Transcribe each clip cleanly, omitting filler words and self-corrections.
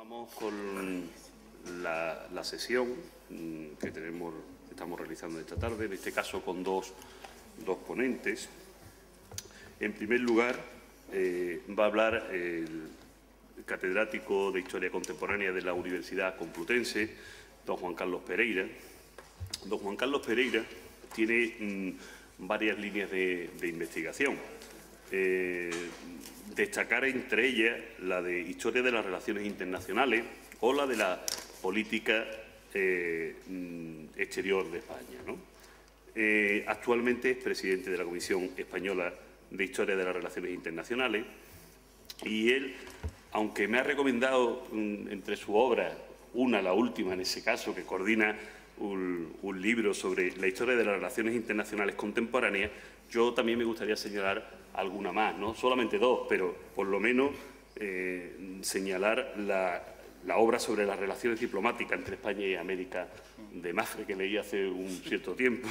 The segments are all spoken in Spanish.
Continuamos con la sesión que estamos realizando esta tarde, en este caso con dos ponentes. En primer lugar, va a hablar el catedrático de Historia Contemporánea de la Universidad Complutense, don Juan Carlos Pereira. Don Juan Carlos Pereira tiene varias líneas de investigación. Destacar entre ellas la de Historia de las Relaciones Internacionales o la de la política exterior de España, ¿no? Actualmente es presidente de la Comisión Española de Historia de las Relaciones Internacionales y él, aunque me ha recomendado entre sus obras, la última en ese caso, que coordina un libro sobre la historia de las relaciones internacionales contemporáneas, yo también me gustaría señalar alguna más, no solamente dos, pero por lo menos señalar la obra sobre las relaciones diplomáticas entre España y América de Mafre, que leí hace un cierto tiempo,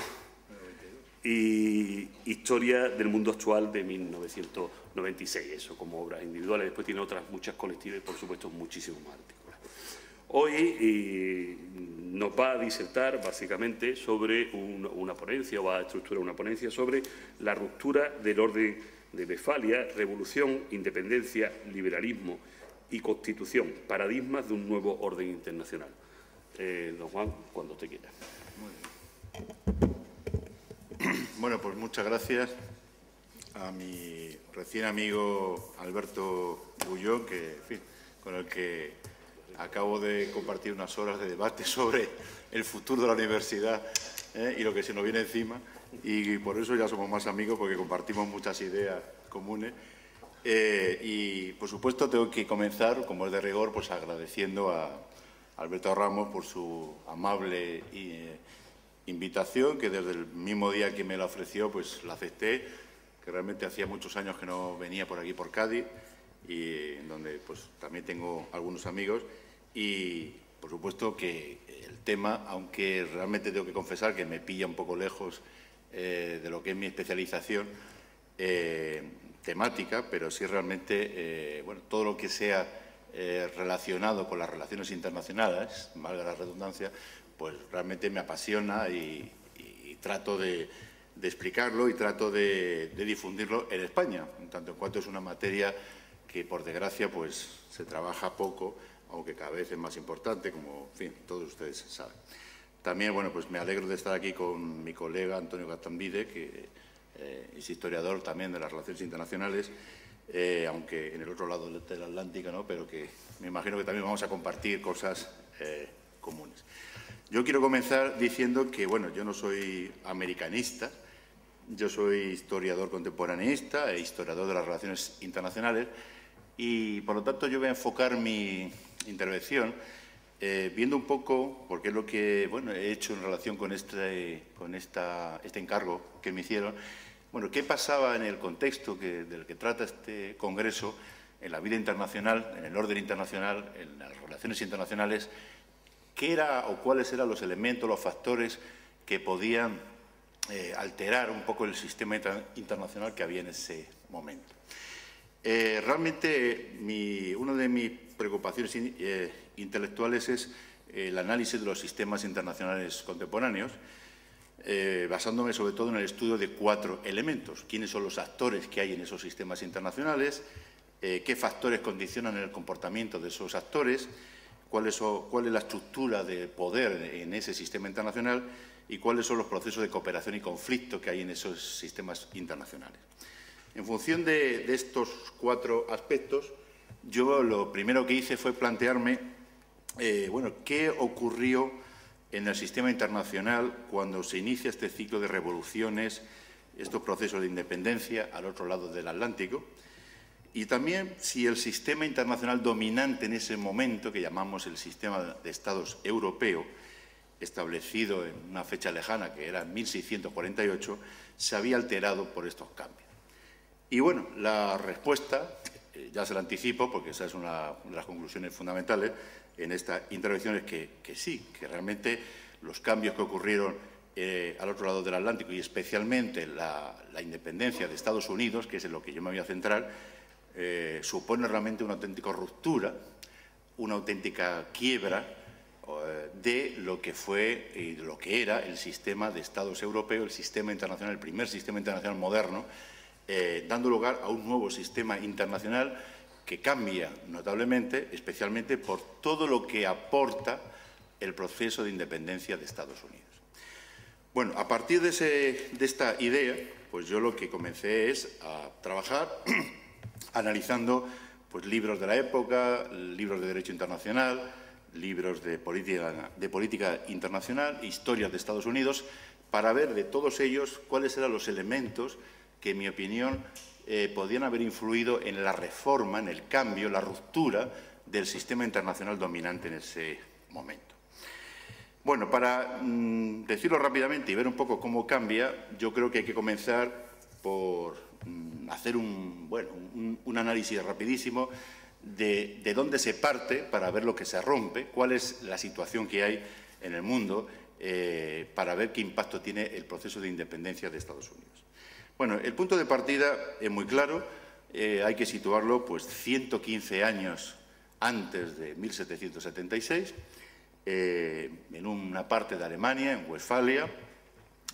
y Historia del Mundo Actual de 1996, eso como obras individuales. Después tiene otras muchas colectivas y, por supuesto, muchísimos más artículos. Hoy nos va a disertar básicamente sobre una ponencia, o va a estructurar una ponencia sobre la ruptura del orden de Westfalia, revolución, independencia, liberalismo y constitución, paradigmas de un nuevo orden internacional. Don Juan, cuando usted quiera. Muy bien. Bueno, pues muchas gracias a mi recién amigo Alberto Bullón, que, en fin, con el que acabo de compartir unas horas de debate sobre el futuro de la universidad y lo que se nos viene encima, y por eso ya somos más amigos, porque compartimos muchas ideas comunes. Y, por supuesto, tengo que comenzar, como es de rigor, pues agradeciendo a Alberto Ramos por su amable invitación, que desde el mismo día que me la ofreció, pues la acepté, que realmente hacía muchos años que no venía por aquí, por Cádiz, y en donde pues también tengo algunos amigos. Y, por supuesto, que el tema, aunque realmente tengo que confesar que me pilla un poco lejos de lo que es mi especialización temática, pero sí realmente, bueno, todo lo que sea relacionado con las relaciones internacionales, valga la redundancia, pues realmente me apasiona y trato de explicarlo y trato de difundirlo en España, en tanto en cuanto es una materia que, por desgracia, pues se trabaja poco, aunque cada vez es más importante, como, en fin, todos ustedes saben. También, bueno, pues me alegro de estar aquí con mi colega Antonio Gastambide, que es historiador también de las relaciones internacionales, aunque en el otro lado del Atlántico, ¿no? Pero que me imagino que también vamos a compartir cosas comunes. Yo quiero comenzar diciendo que, bueno, yo no soy americanista, yo soy historiador contemporaneista e historiador de las relaciones internacionales y, por lo tanto, yo voy a enfocar mi intervención viendo un poco, porque es lo que bueno, he hecho en relación con este encargo que me hicieron, bueno, qué pasaba en el contexto del que trata este congreso, en la vida internacional, en el orden internacional, en las relaciones internacionales, qué era o cuáles eran los elementos, los factores que podían alterar un poco el sistema internacional que había en ese momento. Realmente, una de mis preocupaciones intelectuales es el análisis de los sistemas internacionales contemporáneos, basándome sobre todo en el estudio de 4 elementos. ¿Quiénes son los actores que hay en esos sistemas internacionales? ¿Qué factores condicionan el comportamiento de esos actores? ¿Cuál es la estructura de poder en ese sistema internacional? ¿Y cuáles son los procesos de cooperación y conflicto que hay en esos sistemas internacionales? En función de estos 4 aspectos, yo lo primero que hice fue plantearme, bueno, qué ocurrió en el sistema internacional cuando se inicia este ciclo de revoluciones, estos procesos de independencia al otro lado del Atlántico, y también si el sistema internacional dominante en ese momento, que llamamos el sistema de Estados europeo, establecido en una fecha lejana, que era 1648, se había alterado por estos cambios. Y bueno, la respuesta, ya se la anticipo, porque esa es una de las conclusiones fundamentales en esta intervención, es que sí, que realmente los cambios que ocurrieron al otro lado del Atlántico y especialmente la independencia de Estados Unidos, que es en lo que yo me voy a centrar, supone realmente una auténtica ruptura una auténtica quiebra de lo que fue y de lo que era el sistema de Estados europeos, el sistema internacional, el primer sistema internacional moderno, dando lugar a un nuevo sistema internacional que cambia notablemente, especialmente por todo lo que aporta el proceso de independencia de Estados Unidos. Bueno, a partir de esta idea, pues yo lo que comencé es a trabajar analizando pues, libros de la época, libros de Derecho Internacional, libros de política internacional, historias de Estados Unidos, para ver de todos ellos cuáles eran los elementos que, en mi opinión, podían haber influido en la reforma, en el cambio, la ruptura del sistema internacional dominante en ese momento. Bueno, para decirlo rápidamente y ver un poco cómo cambia, yo creo que hay que comenzar por hacer un análisis rapidísimo de dónde se parte para ver lo que se rompe, cuál es la situación que hay en el mundo para ver qué impacto tiene el proceso de independencia de Estados Unidos. Bueno, el punto de partida es muy claro, hay que situarlo pues 115 años antes de 1776, en una parte de Alemania, en Westfalia,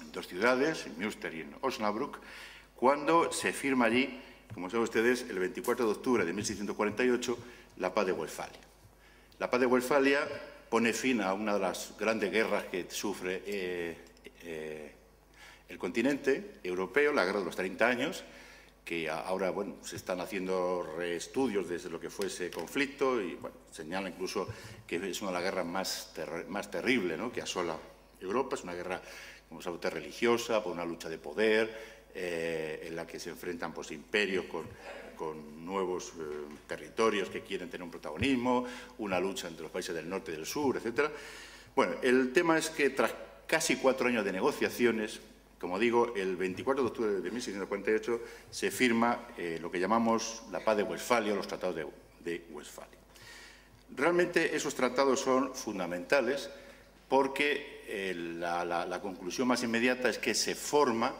en dos ciudades, en Münster y en Osnabrück, cuando se firma allí, como saben ustedes, el 24 de octubre de 1648, la Paz de Westfalia. La Paz de Westfalia pone fin a una de las grandes guerras que sufre el continente europeo, la Guerra de los 30 años, que ahora bueno, se están haciendo reestudios desde lo que fue ese conflicto y bueno, señala incluso que es una de las guerras más terribles, ¿no?, que asola Europa. Es una guerra, como sabe usted, religiosa, por una lucha de poder, en la que se enfrentan pues, imperios con nuevos territorios que quieren tener un protagonismo, una lucha entre los países del norte y del sur, etc. Bueno, el tema es que tras casi 4 años de negociaciones, como digo, el 24 de octubre de 1648 se firma lo que llamamos la Paz de Westfalia, los tratados de Westfalia. Realmente esos tratados son fundamentales porque la conclusión más inmediata es que se forma,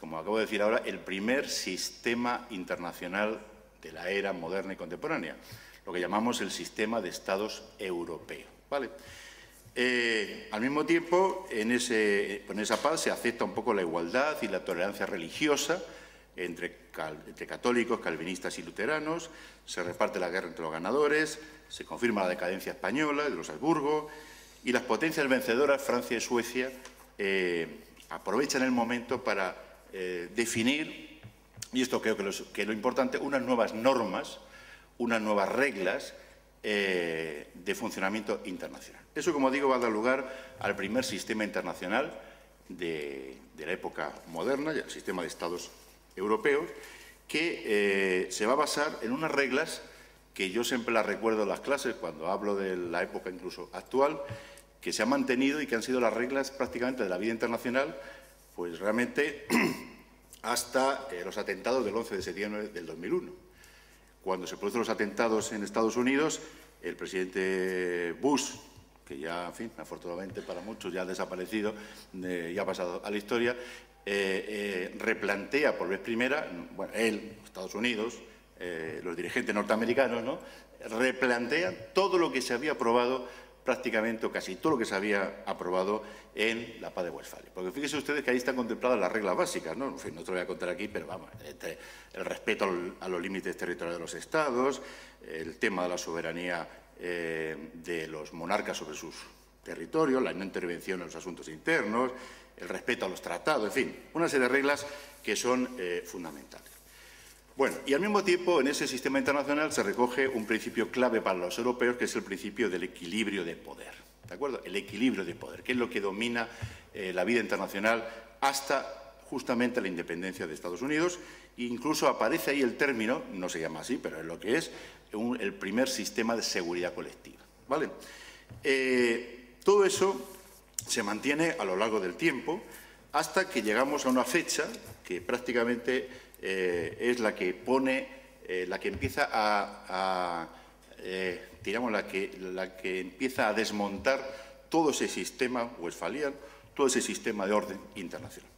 como acabo de decir ahora, el primer sistema internacional de la era moderna y contemporánea, lo que llamamos el sistema de Estados europeos, ¿vale? Al mismo tiempo, con esa paz se acepta un poco la igualdad y la tolerancia religiosa entre católicos, calvinistas y luteranos, se reparte la guerra entre los ganadores, se confirma la decadencia española de los Habsburgo y las potencias vencedoras, Francia y Suecia, aprovechan el momento para definir, y esto creo que es lo importante, unas nuevas normas, unas nuevas reglas de funcionamiento internacional. Eso, como digo, va a dar lugar al primer sistema internacional de la época moderna, el sistema de Estados europeos, que se va a basar en unas reglas que yo siempre las recuerdo en las clases, cuando hablo de la época incluso actual, que se han mantenido y que han sido las reglas prácticamente de la vida internacional, pues realmente hasta los atentados del 11 de septiembre del 2001. Cuando se producen los atentados en Estados Unidos, el presidente Bush, que ya, en fin, afortunadamente para muchos ya ha desaparecido, ya ha pasado a la historia, replantea por vez primera, bueno, él, Estados Unidos, los dirigentes norteamericanos, ¿no?, replantean todo lo que se había aprobado prácticamente, o casi todo lo que se había aprobado en la Paz de Westfalia. Porque fíjense ustedes que ahí están contempladas las reglas básicas, ¿no? En fin, no te lo voy a contar aquí, pero vamos, el respeto a los límites territoriales de los Estados, el tema de la soberanía de los monarcas sobre sus territorios, la no intervención en los asuntos internos, el respeto a los tratados, en fin, una serie de reglas que son fundamentales. Bueno, y al mismo tiempo en ese sistema internacional se recoge un principio clave para los europeos, que es el principio del equilibrio de poder, ¿de acuerdo? El equilibrio de poder, que es lo que domina la vida internacional hasta justamente la independencia de Estados Unidos. E incluso aparece ahí el término, no se llama así, pero es lo que es, el primer sistema de seguridad colectiva, ¿vale? Todo eso se mantiene a lo largo del tiempo hasta que llegamos a una fecha que prácticamente es la que pone, la que empieza la que empieza a desmontar todo ese sistema westfaliano, todo ese sistema de orden internacional.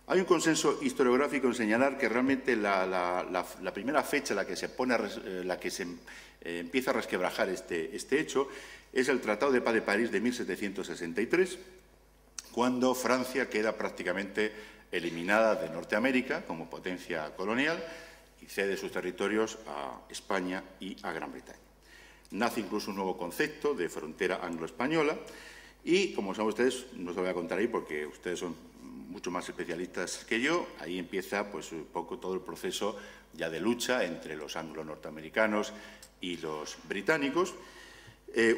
Hay un consenso historiográfico en señalar que realmente la primera fecha en la que se empieza a resquebrajar este hecho es el Tratado de Paz de París de 1763, cuando Francia queda prácticamente eliminada de Norteamérica como potencia colonial y cede sus territorios a España y a Gran Bretaña. Nace incluso un nuevo concepto de frontera anglo-española y, como saben ustedes, no se lo voy a contar ahí porque ustedes son mucho más especialistas que yo, ahí empieza pues un poco todo el proceso ya de lucha entre los anglo-norteamericanos y los británicos,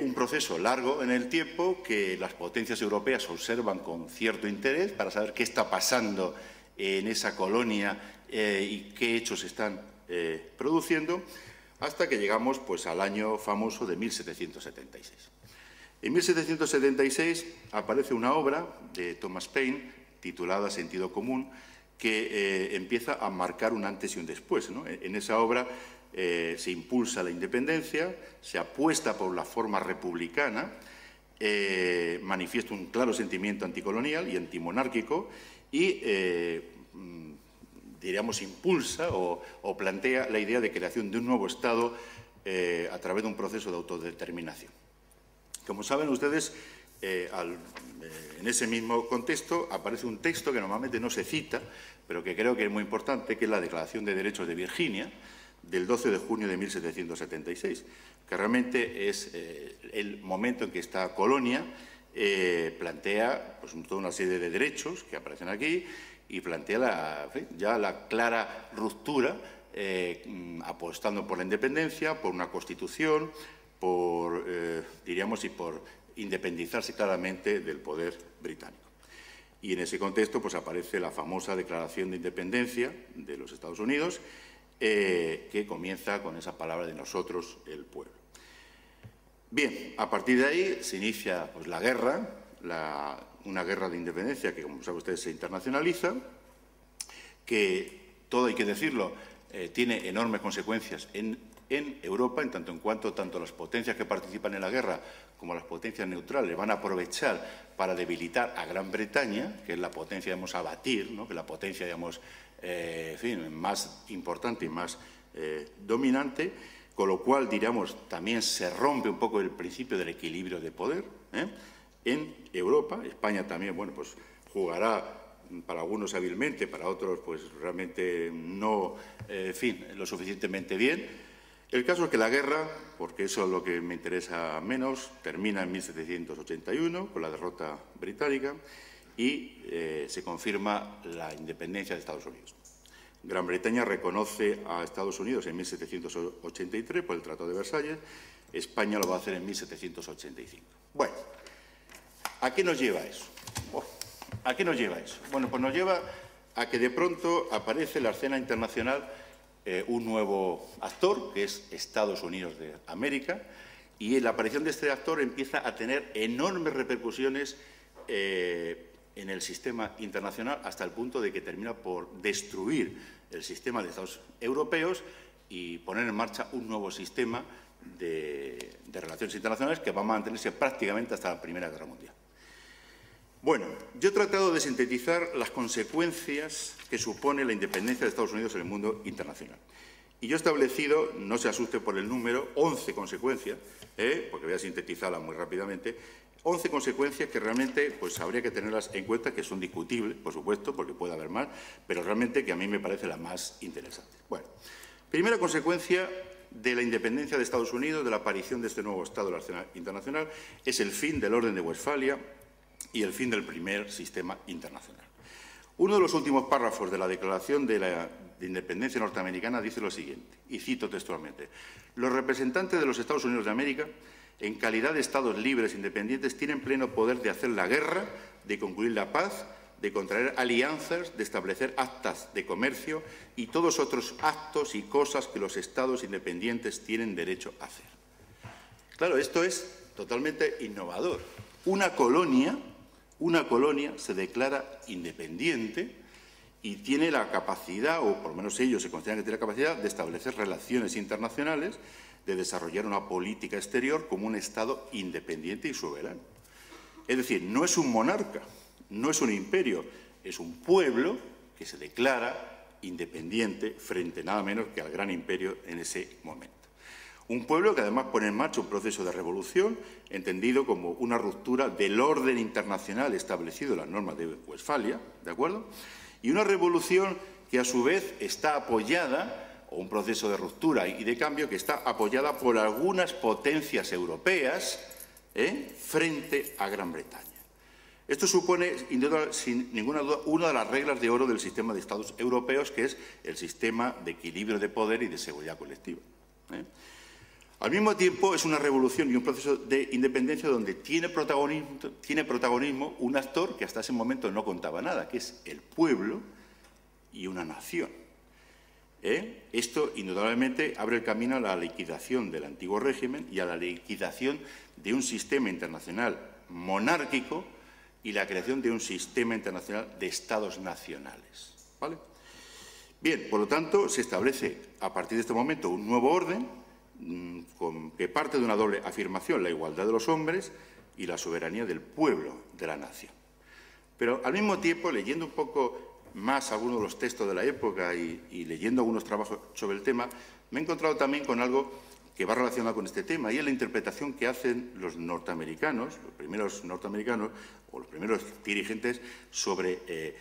un proceso largo en el tiempo que las potencias europeas observan con cierto interés para saber qué está pasando en esa colonia y qué hechos se están produciendo, hasta que llegamos pues al año famoso de 1776. En 1776 aparece una obra de Thomas Paine titulada Sentido común, que empieza a marcar un antes y un después, ¿no? En esa obra se impulsa la independencia, se apuesta por la forma republicana, manifiesta un claro sentimiento anticolonial y antimonárquico y, diríamos, impulsa o plantea la idea de creación de un nuevo Estado a través de un proceso de autodeterminación. Como saben ustedes, en ese mismo contexto aparece un texto que normalmente no se cita, pero que creo que es muy importante, que es la Declaración de Derechos de Virginia, del 12 de junio de 1776, que realmente es el momento en que esta colonia plantea pues, toda una serie de derechos que aparecen aquí y plantea ya la clara ruptura, apostando por la independencia, por una constitución, diríamos, y por independizarse claramente del poder británico. Y en ese contexto pues, aparece la famosa Declaración de Independencia de los Estados Unidos, que comienza con esa palabra de nosotros, el pueblo. Bien, a partir de ahí se inicia pues, la guerra, una guerra de independencia que, como saben ustedes, se internacionaliza, que, todo hay que decirlo, tiene enormes consecuencias en Europa, en cuanto tanto las potencias que participan en la guerra como las potencias neutrales van a aprovechar para debilitar a Gran Bretaña, que es la potencia, digamos, a batir, ¿no? Que es la potencia, digamos, en fin, más importante y más dominante, con lo cual, diríamos, también se rompe un poco el principio del equilibrio de poder en Europa. España también, bueno, pues jugará para algunos hábilmente, para otros, pues realmente no, en fin, lo suficientemente bien. El caso es que la guerra, porque eso es lo que me interesa menos, termina en 1781 con la derrota británica y se confirma la independencia de Estados Unidos. Gran Bretaña reconoce a Estados Unidos en 1783 por el Tratado de Versalles, España lo va a hacer en 1785. Bueno, ¿a qué nos lleva eso? ¿A qué nos lleva eso? Bueno, pues nos lleva a que de pronto aparece en la escena internacional un nuevo actor, que es Estados Unidos de América, y la aparición de este actor empieza a tener enormes repercusiones en el sistema internacional, hasta el punto de que termina por destruir el sistema de Estados europeos y poner en marcha un nuevo sistema de relaciones internacionales que va a mantenerse prácticamente hasta la Primera Guerra Mundial. Bueno, yo he tratado de sintetizar las consecuencias que supone la independencia de Estados Unidos en el mundo internacional. Y yo he establecido, no se asuste por el número, 11 consecuencias, porque voy a sintetizarlas muy rápidamente, 11 consecuencias que realmente pues, habría que tenerlas en cuenta, que son discutibles, por supuesto, porque puede haber más, pero realmente que a mí me parece la más interesante. Bueno, primera consecuencia de la independencia de Estados Unidos, de la aparición de este nuevo Estado de la escena internacional, es el fin del orden de Westfalia y el fin del primer sistema internacional. Uno de los últimos párrafos de la Declaración de Independencia norteamericana dice lo siguiente, y cito textualmente: los representantes de los Estados Unidos de América, en calidad de Estados libres e independientes, tienen pleno poder de hacer la guerra, de concluir la paz, de contraer alianzas, de establecer actas de comercio y todos otros actos y cosas que los Estados independientes tienen derecho a hacer. Claro, esto es totalmente innovador. Una colonia se declara independiente y tiene la capacidad, o por lo menos ellos se consideran que tienen la capacidad, de establecer relaciones internacionales, de desarrollar una política exterior como un Estado independiente y soberano. Es decir, no es un monarca, no es un imperio, es un pueblo que se declara independiente frente nada menos que al gran imperio en ese momento. Un pueblo que además pone en marcha un proceso de revolución entendido como una ruptura del orden internacional establecido en las normas de Westfalia, ¿de acuerdo? Y una revolución que a su vez está apoyada, o un proceso de ruptura y de cambio que está apoyada por algunas potencias europeas frente a Gran Bretaña. Esto supone, sin ninguna duda, una de las reglas de oro del sistema de Estados europeos, que es el sistema de equilibrio de poder y de seguridad colectiva. Al mismo tiempo, es una revolución y un proceso de independencia donde tiene protagonismo un actor que hasta ese momento no contaba nada, que es el pueblo y una nación. Esto, indudablemente, abre el camino a la liquidación del antiguo régimen y a la liquidación de un sistema internacional monárquico y la creación de un sistema internacional de estados nacionales. ¿Vale? Bien, por lo tanto, se establece a partir de este momento un nuevo orden que parte de una doble afirmación, la igualdad de los hombres y la soberanía del pueblo de la nación. Pero, al mismo tiempo, leyendo un poco más algunos de los textos de la época y leyendo algunos trabajos sobre el tema, me he encontrado también con algo que va relacionado con este tema, y es la interpretación que hacen los norteamericanos, los primeros norteamericanos o los primeros dirigentes sobre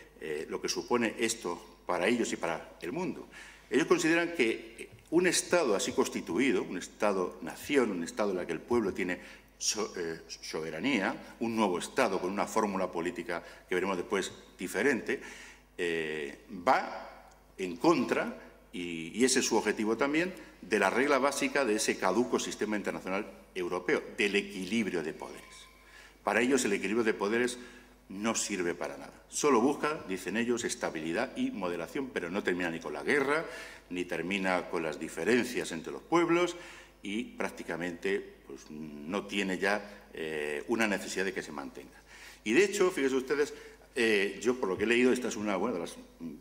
lo que supone esto para ellos y para el mundo. Ellos consideran que un Estado así constituido, un Estado-nación, un Estado en el que el pueblo tiene soberanía, un nuevo Estado con una fórmula política que veremos después diferente, va en contra, y ese es su objetivo también, de la regla básica de ese caduco sistema internacional europeo, del equilibrio de poderes. Para ellos el equilibrio de poderes no sirve para nada. Solo busca, dicen ellos, estabilidad y moderación, pero no termina ni con la guerra, ni termina con las diferencias entre los pueblos y prácticamente pues, no tiene ya una necesidad de que se mantenga. Y de hecho, fíjense ustedes, yo por lo que he leído, esta es una de las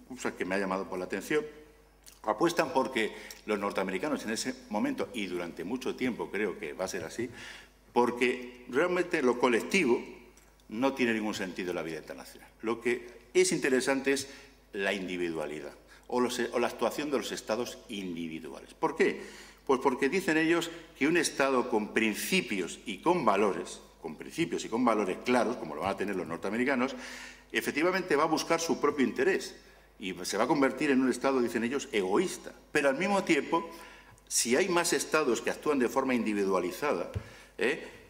cosas que me ha llamado por la atención, apuestan porque los norteamericanos en ese momento, y durante mucho tiempo creo que va a ser así, porque realmente lo colectivo no tiene ningún sentido en la vida internacional. Lo que es interesante es la individualidad o la actuación de los estados individuales. ¿Por qué? Pues porque dicen ellos que un Estado con principios y con valores claros, como lo van a tener los norteamericanos, efectivamente va a buscar su propio interés y se va a convertir en un Estado, dicen ellos, egoísta. Pero al mismo tiempo, si hay más Estados que actúan de forma individualizada,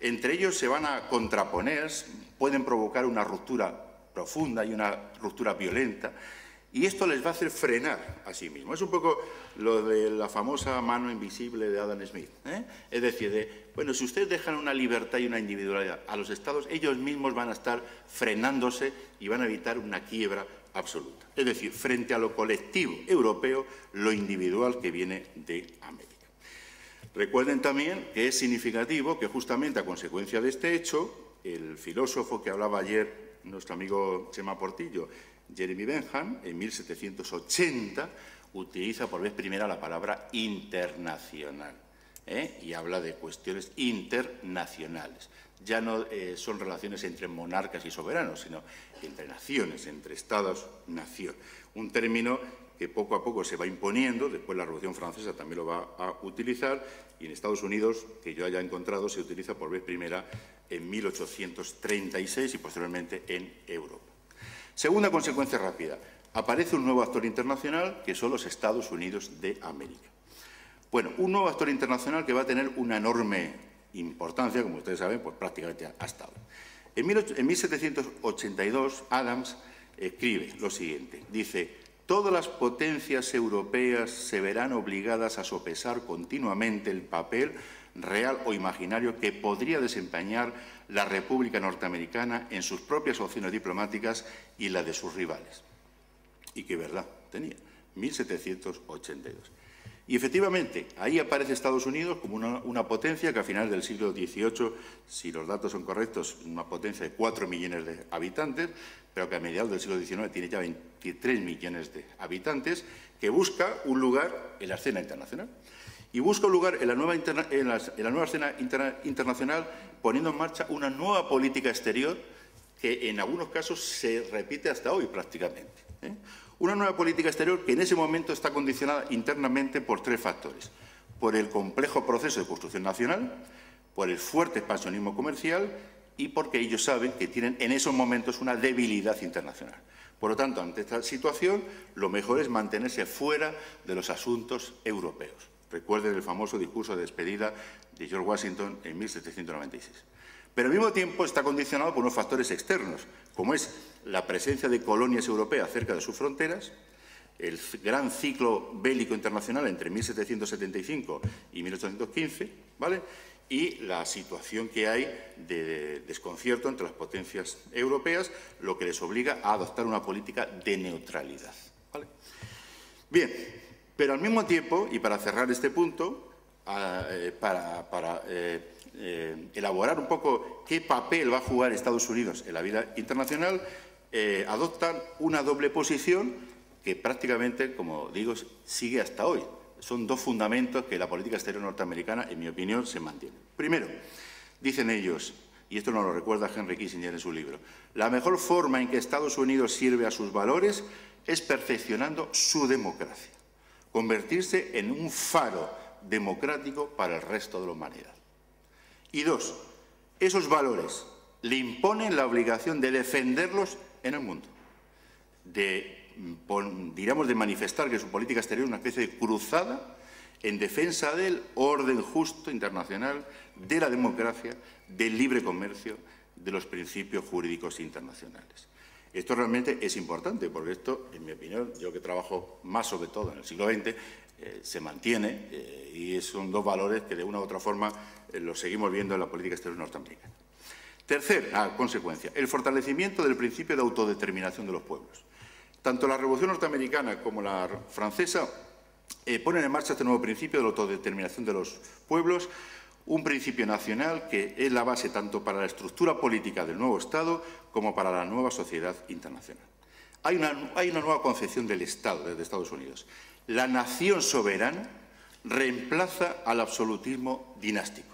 entre ellos se van a contraponer, pueden provocar una ruptura profunda y una ruptura violenta, y esto les va a hacer frenar a sí mismos. Es un poco lo de la famosa mano invisible de Adam Smith. Es decir, bueno, si ustedes dejan una libertad y una individualidad a los Estados, ellos mismos van a estar frenándose y van a evitar una quiebra absoluta. Es decir, frente a lo colectivo europeo, lo individual que viene de América. Recuerden también que es significativo que justamente a consecuencia de este hecho, el filósofo que hablaba ayer, nuestro amigo Chema Portillo, Jeremy Bentham, en 1780, utiliza por vez primera la palabra internacional y habla de cuestiones internacionales. Ya no son relaciones entre monarcas y soberanos, sino entre naciones, entre Estados-nación. Un término que poco a poco se va imponiendo, después la Revolución Francesa también lo va a utilizar, y en Estados Unidos, que yo haya encontrado, se utiliza por vez primera en 1836 y posteriormente en Europa. Segunda consecuencia rápida, aparece un nuevo actor internacional que son los Estados Unidos de América. Bueno, un nuevo actor internacional que va a tener una enorme importancia, como ustedes saben, pues prácticamente hasta ahora. En 1782, Adams escribe lo siguiente, dice: todas las potencias europeas se verán obligadas a sopesar continuamente el papel real o imaginario que podría desempeñar la República Norteamericana en sus propias opciones diplomáticas y la de sus rivales. Y qué verdad tenía, 1782. Y efectivamente, ahí aparece Estados Unidos como una potencia que a finales del siglo XVIII, si los datos son correctos, una potencia de 4 millones de habitantes, pero que a mediados del siglo XIX tiene ya 23 millones de habitantes, que busca un lugar en la escena internacional. Y busca un lugar en la nueva escena internacional poniendo en marcha una nueva política exterior que en algunos casos se repite hasta hoy prácticamente. Una nueva política exterior que en ese momento está condicionada internamente por tres factores: por el complejo proceso de construcción nacional, por el fuerte expansionismo comercial y porque ellos saben que tienen en esos momentos una debilidad internacional. Por lo tanto, ante esta situación, lo mejor es mantenerse fuera de los asuntos europeos. Recuerden el famoso discurso de despedida de George Washington en 1796. Pero al mismo tiempo está condicionado por unos factores externos, como es la presencia de colonias europeas cerca de sus fronteras, el gran ciclo bélico internacional entre 1775 y 1815, ¿vale?, y la situación que hay de desconcierto entre las potencias europeas, lo que les obliga a adoptar una política de neutralidad, ¿vale? Bien, pero al mismo tiempo, y para cerrar este punto, elaborar un poco qué papel va a jugar Estados Unidos en la vida internacional, adoptan una doble posición que prácticamente, como digo, sigue hasta hoy. Son dos fundamentos que la política exterior norteamericana, en mi opinión, se mantiene. Primero, dicen ellos, y esto nos lo recuerda Henry Kissinger en su libro, la mejor forma en que Estados Unidos sirve a sus valores es perfeccionando su democracia, convertirse en un faro democrático para el resto de la humanidad. Y dos, esos valores le imponen la obligación de defenderlos en el mundo, diríamos, de manifestar que su política exterior es una especie de cruzada en defensa del orden justo internacional, de la democracia, del libre comercio, de los principios jurídicos internacionales. Esto realmente es importante, porque esto, en mi opinión, yo que trabajo más sobre todo en el siglo XX, se mantiene y son dos valores que de una u otra forma los seguimos viendo en la política exterior norteamericana. Tercera consecuencia, el fortalecimiento del principio de autodeterminación de los pueblos. Tanto la Revolución norteamericana como la francesa ponen en marcha este nuevo principio de la autodeterminación de los pueblos, un principio nacional que es la base tanto para la estructura política del nuevo Estado como para la nueva sociedad internacional. Hay una nueva concepción del Estado desde Estados Unidos. La nación soberana reemplaza al absolutismo dinástico.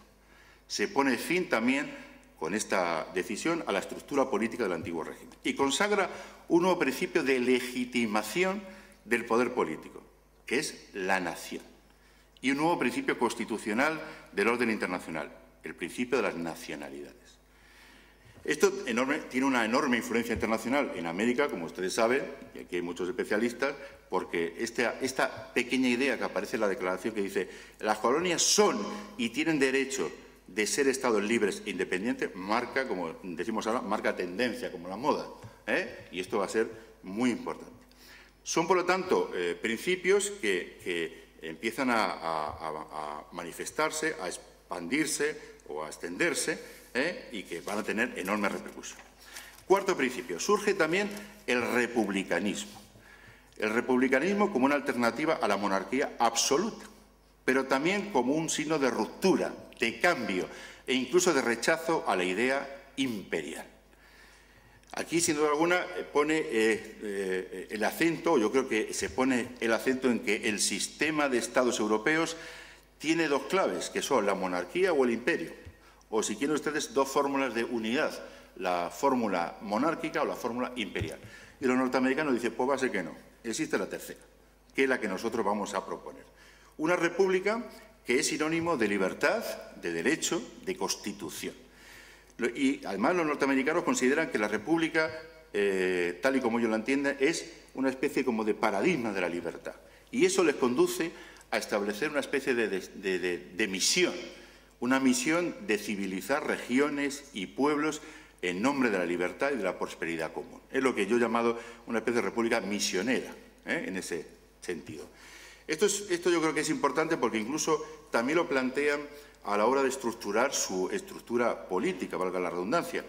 Se pone fin también con esta decisión a la estructura política del antiguo régimen y consagra un nuevo principio de legitimación del poder político, que es la nación, y un nuevo principio constitucional del orden internacional, el principio de las nacionalidades. Esto tiene una enorme influencia internacional en América, como ustedes saben, y aquí hay muchos especialistas, porque esta pequeña idea que aparece en la declaración que dice las colonias son y tienen derecho de ser estados libres e independientes, marca, como decimos ahora, marca tendencia, como la moda, y esto va a ser muy importante. Son, por lo tanto, principios que empiezan a manifestarse, a expandirse o a extenderse, y que van a tener enorme repercusión. Cuarto principio, surge también el republicanismo. El republicanismo como una alternativa a la monarquía absoluta, pero también como un signo de ruptura, de cambio e incluso de rechazo a la idea imperial. Aquí, sin duda alguna, pone el acento, yo creo que se pone el acento en que el sistema de estados europeos tiene dos claves, que son la monarquía o el imperio, o si quieren ustedes, dos fórmulas de unidad, la fórmula monárquica o la fórmula imperial. Y los norteamericanos dicen, pues va a ser que no, existe la tercera, que es la que nosotros vamos a proponer. Una república que es sinónimo de libertad, de derecho, de constitución. Y además los norteamericanos consideran que la república, tal y como ellos la entienden, es una especie como de paradigma de la libertad. Y eso les conduce a establecer una especie de misión, una misión de civilizar regiones y pueblos en nombre de la libertad y de la prosperidad común. Es lo que yo he llamado una especie de república misionera, en ese sentido. Esto yo creo que es importante porque incluso también lo plantean a la hora de estructurar su estructura política, valga la redundancia.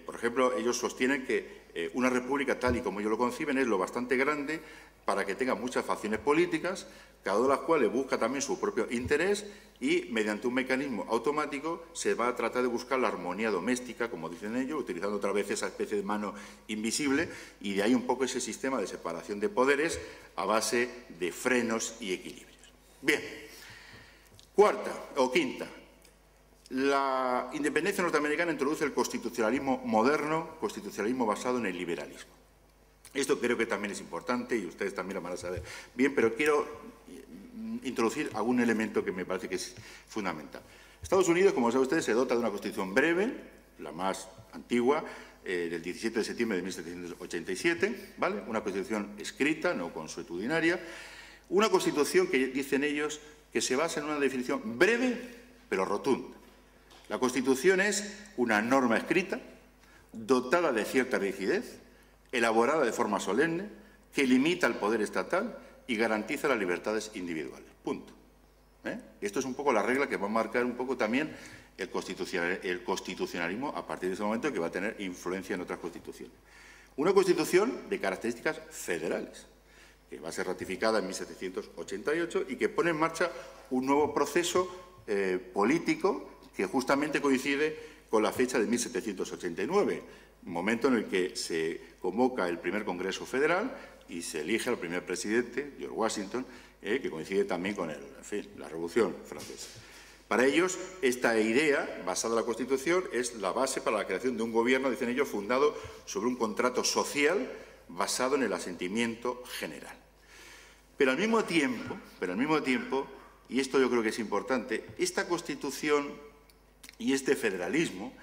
Por ejemplo, ellos sostienen que una república, tal y como ellos lo conciben, es lo bastante grande para que tenga muchas facciones políticas, cada una de las cuales busca también su propio interés y, mediante un mecanismo automático, se va a tratar de buscar la armonía doméstica, como dicen ellos, utilizando otra vez esa especie de mano invisible, y de ahí un poco ese sistema de separación de poderes a base de frenos y equilibrios. Bien, quinta. La independencia norteamericana introduce el constitucionalismo moderno, constitucionalismo basado en el liberalismo. Esto creo que también es importante y ustedes también lo van a saber bien, pero quiero introducir algún elemento que me parece que es fundamental. Estados Unidos, como saben ustedes, se dota de una constitución breve, la más antigua, del 17 de septiembre de 1787, ¿vale? Una constitución escrita, no consuetudinaria, una constitución que dicen ellos que se basa en una definición breve pero rotunda. La Constitución es una norma escrita, dotada de cierta rigidez, elaborada de forma solemne, que limita el poder estatal y garantiza las libertades individuales. Punto. Esto es un poco la regla que va a marcar un poco también el constitucionalismo a partir de ese momento, que va a tener influencia en otras constituciones. Una Constitución de características federales, que va a ser ratificada en 1788 y que pone en marcha un nuevo proceso político que justamente coincide con la fecha de 1789, momento en el que se convoca el primer Congreso Federal y se elige al primer presidente, George Washington, que coincide también con la Revolución Francesa. Para ellos, esta idea, basada en la Constitución, es la base para la creación de un gobierno, dicen ellos, fundado sobre un contrato social basado en el asentimiento general. Pero al mismo tiempo, y esto yo creo que es importante, esta Constitución y este federalismo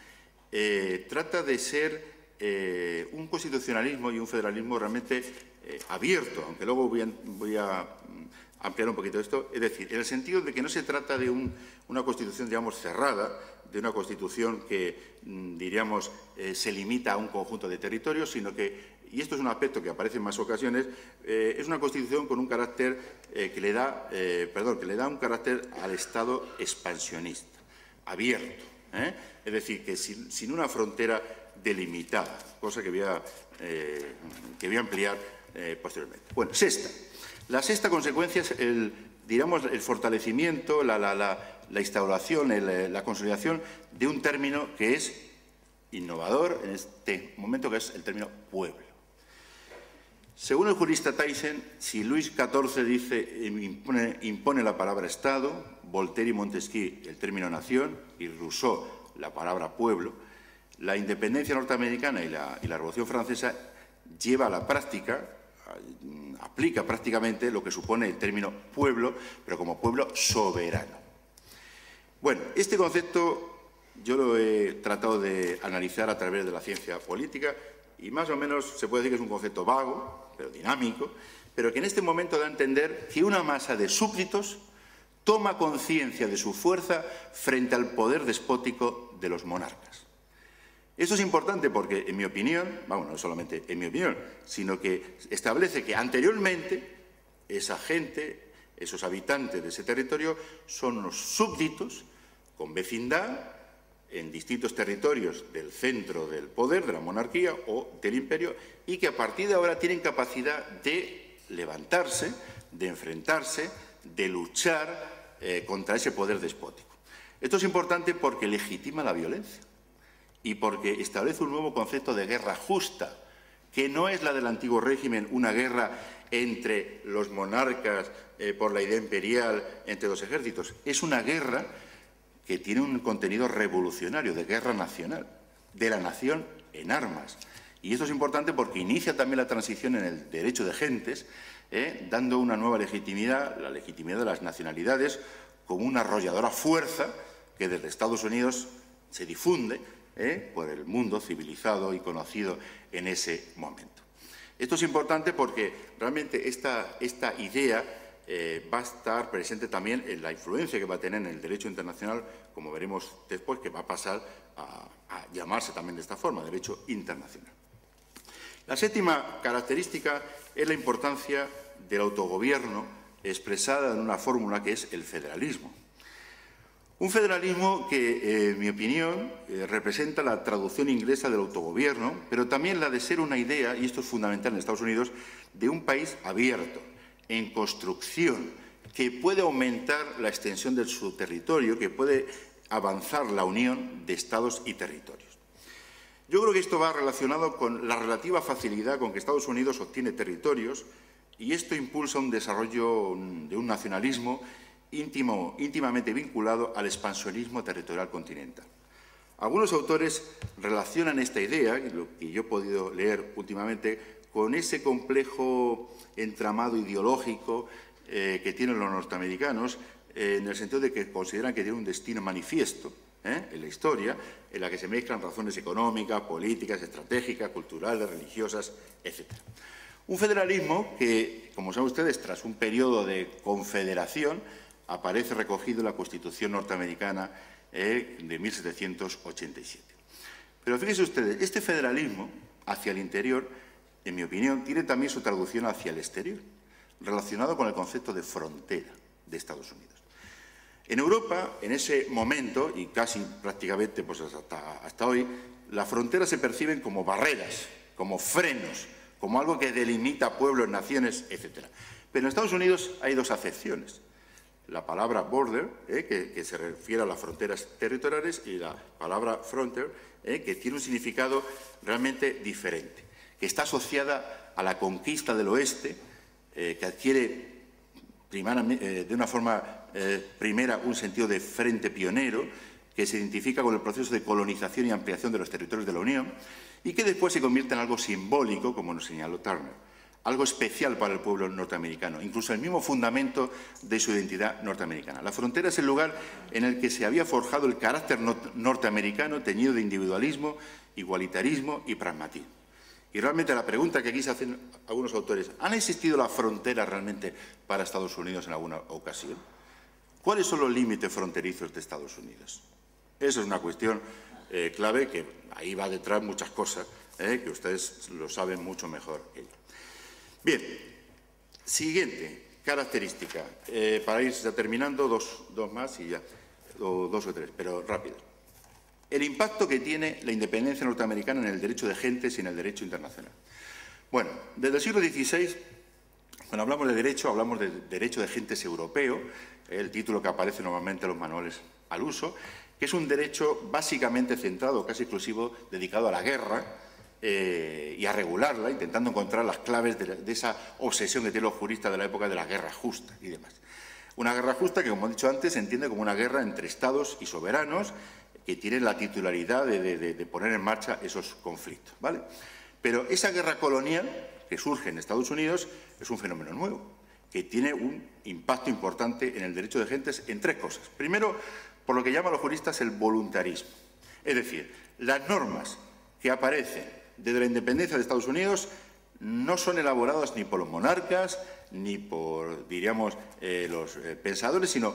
trata de ser un constitucionalismo y un federalismo realmente abierto, aunque luego voy a ampliar un poquito esto, es decir, en el sentido de que no se trata de una Constitución, digamos, cerrada, de una Constitución que, diríamos, se limita a un conjunto de territorios, sino que, y esto es un aspecto que aparece en más ocasiones, es una Constitución con un carácter que le da un carácter al Estado expansionista, abierto, es decir, que sin una frontera delimitada, cosa que voy a ampliar posteriormente. Bueno, la sexta consecuencia es el fortalecimiento, la instauración, la consolidación de un término que es innovador en este momento, que es el término pueblo. Según el jurista Tyson, si Luis XIV impone la palabra Estado, Voltaire y Montesquieu el término nación y Rousseau la palabra pueblo, la independencia norteamericana y la Revolución Francesa lleva a la práctica, aplica prácticamente lo que supone el término pueblo, pero como pueblo soberano. Bueno, este concepto yo lo he tratado de analizar a través de la ciencia política y más o menos se puede decir que es un concepto vago, pero dinámico, pero que en este momento da a entender que una masa de súbditos toma conciencia de su fuerza frente al poder despótico de los monarcas. Esto es importante porque, en mi opinión, no solamente en mi opinión, sino que establece que anteriormente esa gente, esos habitantes de ese territorio, son unos súbditos con vecindad en distintos territorios del centro del poder, de la monarquía o del imperio, y que a partir de ahora tienen capacidad de levantarse, de enfrentarse, de luchar contra ese poder despótico. Esto es importante porque legitima la violencia y porque establece un nuevo concepto de guerra justa, que no es la del antiguo régimen, una guerra entre los monarcas por la idea imperial, entre los ejércitos. Es una guerra que tiene un contenido revolucionario, de guerra nacional, de la nación en armas. Y esto es importante porque inicia también la transición en el derecho de gentes, dando una nueva legitimidad, la legitimidad de las nacionalidades, como una arrolladora fuerza que desde Estados Unidos se difunde por el mundo civilizado y conocido en ese momento. Esto es importante porque realmente esta idea va a estar presente también en la influencia que va a tener en el derecho internacional, como veremos después, que va a pasar a llamarse también de esta forma, derecho internacional. La séptima característica es la importancia del autogobierno expresada en una fórmula que es el federalismo. Un federalismo que, en mi opinión, representa la traducción inglesa del autogobierno, pero también la de ser una idea, y esto es fundamental en Estados Unidos, de un país abierto, en construcción, que puede aumentar la extensión de su territorio, que puede avanzar la unión de estados y territorios. Yo creo que esto va relacionado con la relativa facilidad con que Estados Unidos obtiene territorios y esto impulsa un desarrollo de un nacionalismo íntimamente vinculado al expansionismo territorial continental. Algunos autores relacionan esta idea, lo que yo he podido leer últimamente, con ese complejo entramado ideológico que tienen los norteamericanos, en el sentido de que consideran que tienen un destino manifiesto en la historia, en la que se mezclan razones económicas, políticas, estratégicas, culturales, religiosas, etc. Un federalismo que, como saben ustedes, tras un periodo de confederación, aparece recogido en la Constitución norteamericana de 1787. Pero fíjense ustedes, este federalismo hacia el interior, en mi opinión, tiene también su traducción hacia el exterior, relacionado con el concepto de frontera de Estados Unidos. En Europa, en ese momento, y casi prácticamente pues hasta hoy, las fronteras se perciben como barreras, como frenos, como algo que delimita pueblos, naciones, etc. Pero en Estados Unidos hay dos acepciones. La palabra border, que se refiere a las fronteras territoriales, y la palabra frontier, que tiene un significado realmente diferente, que está asociada a la conquista del oeste, que adquiere de una forma primera un sentido de frente pionero, que se identifica con el proceso de colonización y ampliación de los territorios de la Unión, y que después se convierte en algo simbólico, como nos señaló Turner, algo especial para el pueblo norteamericano, incluso el mismo fundamento de su identidad norteamericana. La frontera es el lugar en el que se había forjado el carácter norteamericano teñido de individualismo, igualitarismo y pragmatismo. Y realmente la pregunta que aquí se hacen algunos autores, ¿han existido las fronteras realmente para Estados Unidos en alguna ocasión? ¿Cuáles son los límites fronterizos de Estados Unidos? Esa es una cuestión clave, que ahí va detrás muchas cosas, que ustedes lo saben mucho mejor que yo. Bien, siguiente característica, para ir ya terminando, dos más y ya, o dos o tres, pero rápido. El impacto que tiene la independencia norteamericana en el derecho de gentes y en el derecho internacional. Bueno, desde el siglo XVI, cuando hablamos de derecho, hablamos de derecho de gentes europeo, el título que aparece normalmente en los manuales al uso, que es un derecho básicamente centrado, casi exclusivo, dedicado a la guerra y a regularla, intentando encontrar las claves de esa obsesión que tienen los juristas de la época de la guerra justa y demás. Una guerra justa que, como he dicho antes, se entiende como una guerra entre estados y soberanos que tienen la titularidad de poner en marcha esos conflictos, ¿vale? Pero esa guerra colonial que surge en Estados Unidos es un fenómeno nuevo, que tiene un impacto importante en el derecho de gentes en tres cosas. Primero, por lo que llaman los juristas el voluntarismo. Es decir, las normas que aparecen desde la independencia de Estados Unidos no son elaboradas ni por los monarcas, ni por, diríamos, los pensadores, sino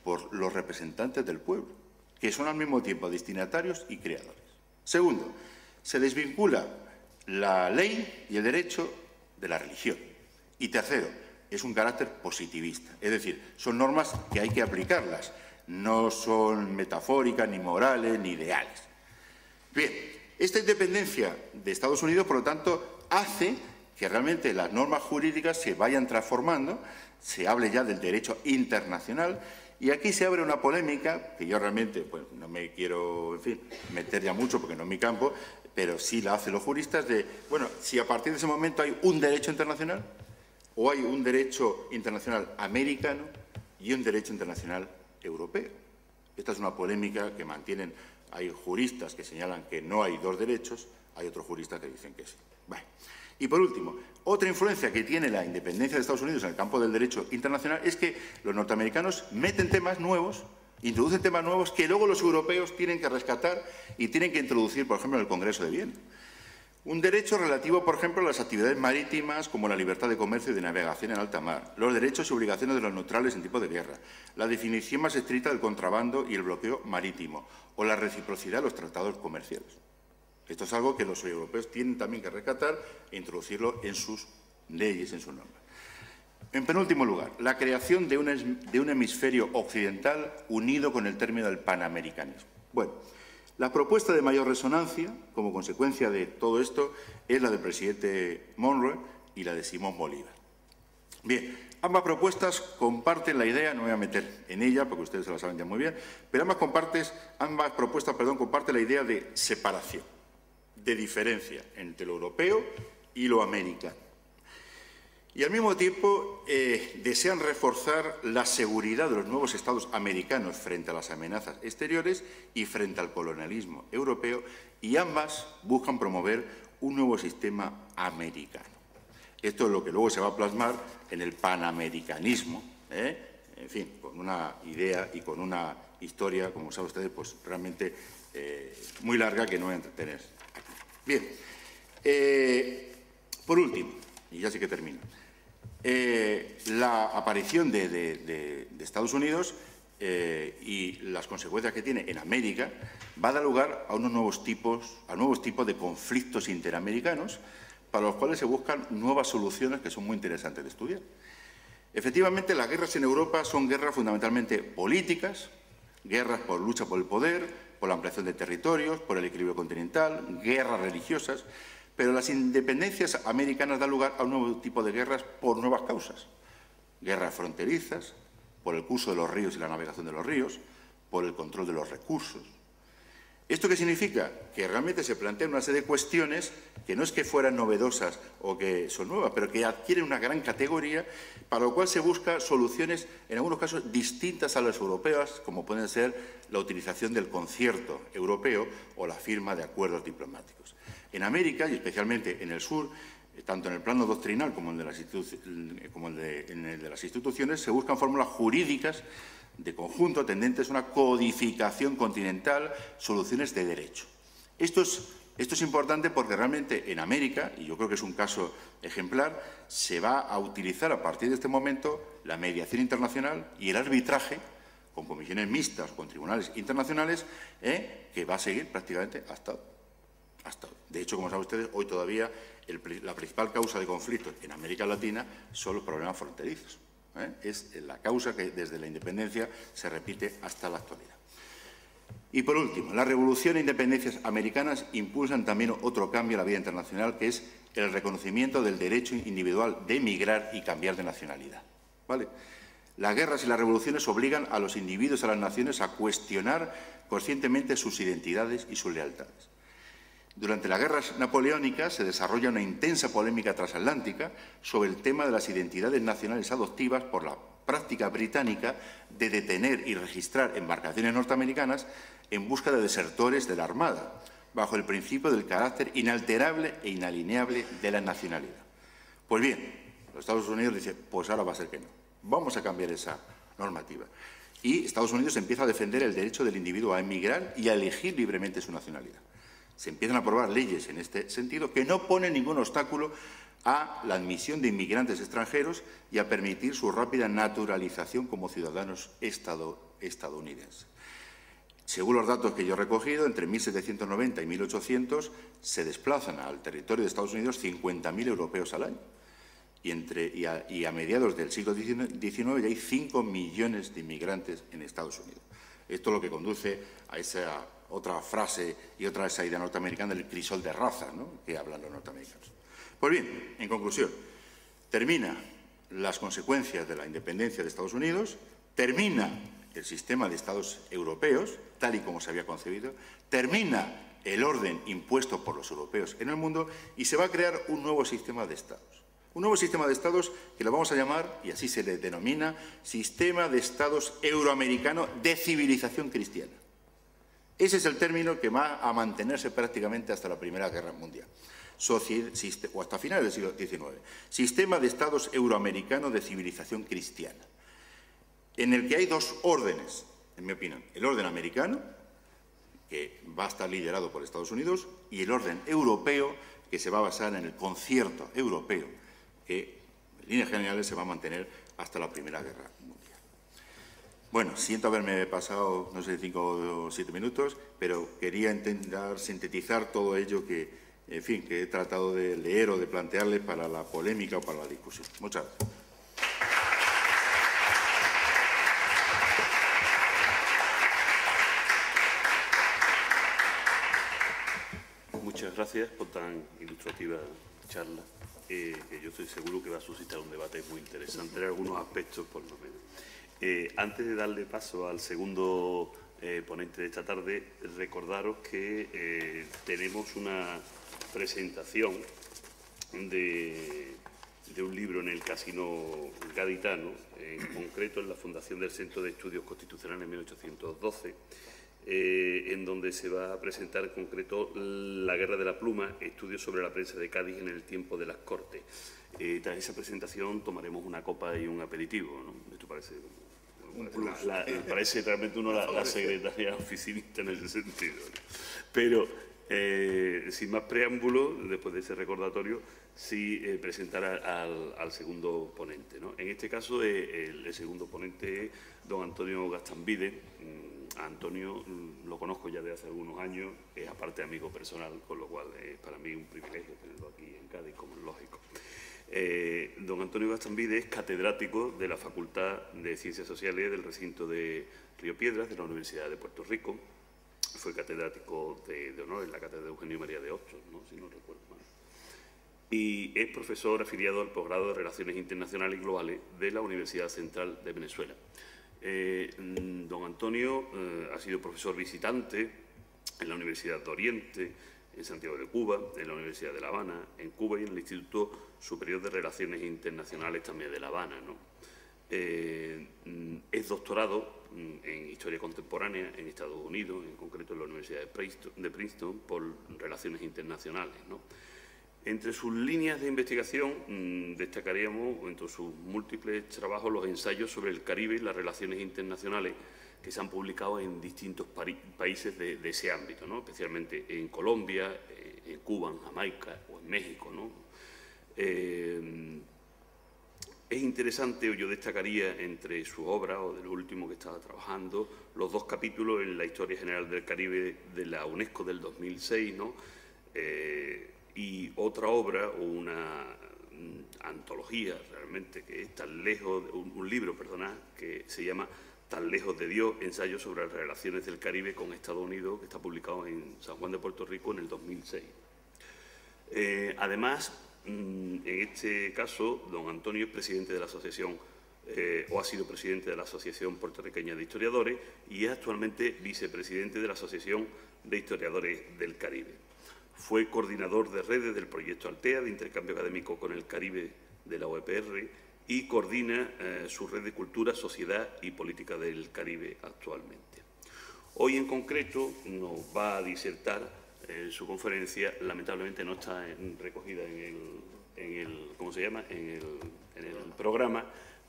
por los representantes del pueblo, que son al mismo tiempo destinatarios y creadores. Segundo, se desvincula la ley y el derecho de la religión. Y tercero, es un carácter positivista, es decir, son normas que hay que aplicarlas, no son metafóricas, ni morales, ni ideales. Bien, esta independencia de Estados Unidos, por lo tanto, hace que realmente las normas jurídicas se vayan transformando, se hable ya del derecho internacional. Y aquí se abre una polémica, que yo realmente pues, no me quiero, en fin, meter ya mucho porque no es mi campo, pero sí la hacen los juristas de, bueno, si a partir de ese momento hay un derecho internacional o hay un derecho internacional americano y un derecho internacional europeo. Esta es una polémica que mantienen, hay juristas que señalan que no hay dos derechos, hay otros juristas que dicen que sí. Bueno. Y por último, otra influencia que tiene la independencia de Estados Unidos en el campo del derecho internacional es que los norteamericanos meten temas nuevos, introducen temas nuevos que luego los europeos tienen que rescatar y tienen que introducir, por ejemplo, en el Congreso de Viena. Un derecho relativo, por ejemplo, a las actividades marítimas como la libertad de comercio y de navegación en alta mar, los derechos y obligaciones de los neutrales en tiempo de guerra, la definición más estricta del contrabando y el bloqueo marítimo o la reciprocidad de los tratados comerciales. Esto es algo que los europeos tienen también que rescatar e introducirlo en sus leyes, en sus normas. En penúltimo lugar, la creación de un hemisferio occidental unido con el término del panamericanismo. Bueno, la propuesta de mayor resonancia, como consecuencia de todo esto, es la del presidente Monroe y la de Simón Bolívar. Bien, ambas propuestas comparten la idea, no me voy a meter en ella porque ustedes se la saben ya muy bien, pero ambas propuestas comparten la idea de separación, de diferencia entre lo europeo y lo americano. Y al mismo tiempo desean reforzar la seguridad de los nuevos estados americanos frente a las amenazas exteriores y frente al colonialismo europeo, y ambas buscan promover un nuevo sistema americano. Esto es lo que luego se va a plasmar en el panamericanismo, en fin, con una idea y con una historia, como saben ustedes, pues realmente muy larga que no voy a entretener aquí. Bien, por último, y ya sé que termino, la aparición de Estados Unidos y las consecuencias que tiene en América va a dar lugar a nuevos tipos de conflictos interamericanos para los cuales se buscan nuevas soluciones que son muy interesantes de estudiar. Efectivamente, las guerras en Europa son guerras fundamentalmente políticas, guerras por lucha por el poder, por la ampliación de territorios, por el equilibrio continental, guerras religiosas, pero las independencias americanas dan lugar a un nuevo tipo de guerras por nuevas causas. Guerras fronterizas, por el curso de los ríos y la navegación de los ríos, por el control de los recursos. ¿Esto qué significa? Que realmente se plantean una serie de cuestiones que no es que fueran novedosas o que son nuevas, pero que adquieren una gran categoría, para lo cual se busca soluciones, en algunos casos, distintas a las europeas, como pueden ser la utilización del concierto europeo o la firma de acuerdos diplomáticos. En América, y especialmente en el sur, tanto en el plano doctrinal como en el de las instituciones, se buscan fórmulas jurídicas de conjunto tendentes a una codificación continental, soluciones de derecho. Esto es importante porque realmente en América, y yo creo que es un caso ejemplar, se va a utilizar a partir de este momento la mediación internacional y el arbitraje con comisiones mixtas o con tribunales internacionales, que va a seguir prácticamente hasta. De hecho, como saben ustedes, hoy todavía la principal causa de conflictos en América Latina son los problemas fronterizos. Es la causa que desde la independencia se repite hasta la actualidad. Y por último, la revolución e independencias americanas impulsan también otro cambio en la vida internacional, que es el reconocimiento del derecho individual de emigrar y cambiar de nacionalidad. ¿Vale? Las guerras y las revoluciones obligan a los individuos y a las naciones a cuestionar conscientemente sus identidades y sus lealtades. Durante las guerras napoleónicas se desarrolla una intensa polémica transatlántica sobre el tema de las identidades nacionales adoptivas por la práctica británica de detener y registrar embarcaciones norteamericanas en busca de desertores de la Armada, bajo el principio del carácter inalterable e inalienable de la nacionalidad. Pues bien, los Estados Unidos dicen, pues ahora va a ser que no. Vamos a cambiar esa normativa. Y Estados Unidos empieza a defender el derecho del individuo a emigrar y a elegir libremente su nacionalidad. Se empiezan a aprobar leyes en este sentido que no ponen ningún obstáculo a la admisión de inmigrantes extranjeros y a permitir su rápida naturalización como ciudadanos estadounidenses. Según los datos que yo he recogido, entre 1790 y 1800 se desplazan al territorio de Estados Unidos 50.000 europeos al año. Y a mediados del siglo XIX ya hay 5 millones de inmigrantes en Estados Unidos. Esto es lo que conduce a esa otra frase y esa idea norteamericana del crisol de raza, ¿no?, que hablan los norteamericanos. Pues bien, en conclusión, termina las consecuencias de la independencia de Estados Unidos, termina el sistema de estados europeos, tal y como se había concebido, termina el orden impuesto por los europeos en el mundo y se va a crear un nuevo sistema de estados. Un nuevo sistema de estados que lo vamos a llamar, y así se le denomina, Sistema de Estados Euroamericano de Civilización Cristiana. Ese es el término que va a mantenerse prácticamente hasta la Primera Guerra Mundial, o hasta finales del siglo XIX. Sistema de Estados Euroamericano de Civilización Cristiana, en el que hay dos órdenes, en mi opinión. El orden americano, que va a estar liderado por Estados Unidos, y el orden europeo, que se va a basar en el concierto europeo, que en líneas generales se va a mantener hasta la Primera Guerra Mundial. Bueno, siento haberme pasado, no sé, 5 o 7 minutos, pero quería intentar sintetizar todo ello que, en fin, que he tratado de leer o de plantearles para la polémica o para la discusión. Muchas gracias. Muchas gracias por tan ilustrativa charla, que yo estoy seguro que va a suscitar un debate muy interesante en algunos aspectos, por lo menos. Antes de darle paso al segundo ponente de esta tarde, recordaros que tenemos una presentación de un libro en el Casino Gaditano, en concreto en la fundación del Centro de Estudios Constitucionales en 1812, en donde se va a presentar en concreto La guerra de la pluma, estudios sobre la prensa de Cádiz en el tiempo de las Cortes. Tras esa presentación tomaremos una copa y un aperitivo, ¿no? ¿Esto parece? Parece realmente uno la secretaria oficinista en ese sentido, ¿no? Pero, sin más preámbulo, después de ese recordatorio, sí presentar al segundo ponente, ¿no? En este caso, el segundo ponente es don Antonio Gastambide. A Antonio lo conozco ya de hace algunos años, es aparte amigo personal, con lo cual es para mí un privilegio tenerlo aquí en Cádiz, como es lógico. Don Antonio Gastambide es catedrático de la Facultad de Ciencias Sociales del recinto de Río Piedras, de la Universidad de Puerto Rico. Fue catedrático de honor en la cátedra de Eugenio María de Hostos, ¿no? Si no recuerdo mal. Y es profesor afiliado al posgrado de Relaciones Internacionales y Globales de la Universidad Central de Venezuela. Don Antonio ha sido profesor visitante en la Universidad de Oriente, en Santiago de Cuba, en la Universidad de La Habana, en Cuba y en el Instituto Superior de Relaciones Internacionales también de La Habana, ¿no? Es doctorado en Historia Contemporánea en Estados Unidos, en concreto en la Universidad de Princeton, por Relaciones Internacionales, ¿no? Entre sus líneas de investigación destacaríamos, entre sus múltiples trabajos, los ensayos sobre el Caribe y las relaciones internacionales que se han publicado en distintos países de ese ámbito, ¿no? Especialmente en Colombia, en Cuba, en Jamaica o en México, ¿no? Es interesante, yo destacaría entre sus obras, o de lo último que estaba trabajando, los 2 capítulos en la Historia General del Caribe de la UNESCO del 2006, ¿no? Y otra obra, o una antología realmente, que es tan lejos, un libro, perdona, que se llama Tan lejos de Dios, ensayo sobre las relaciones del Caribe con Estados Unidos, que está publicado en San Juan de Puerto Rico en el 2006. Además, en este caso, don Antonio es presidente de la asociación, o ha sido presidente de la Asociación Puertorriqueña de Historiadores y es actualmente vicepresidente de la Asociación de Historiadores del Caribe. Fue coordinador de redes del proyecto Altea, de intercambio académico con el Caribe de la OEPR, y coordina su red de cultura, sociedad y política del Caribe actualmente. Hoy en concreto nos va a disertar su conferencia, lamentablemente no está recogida en el programa,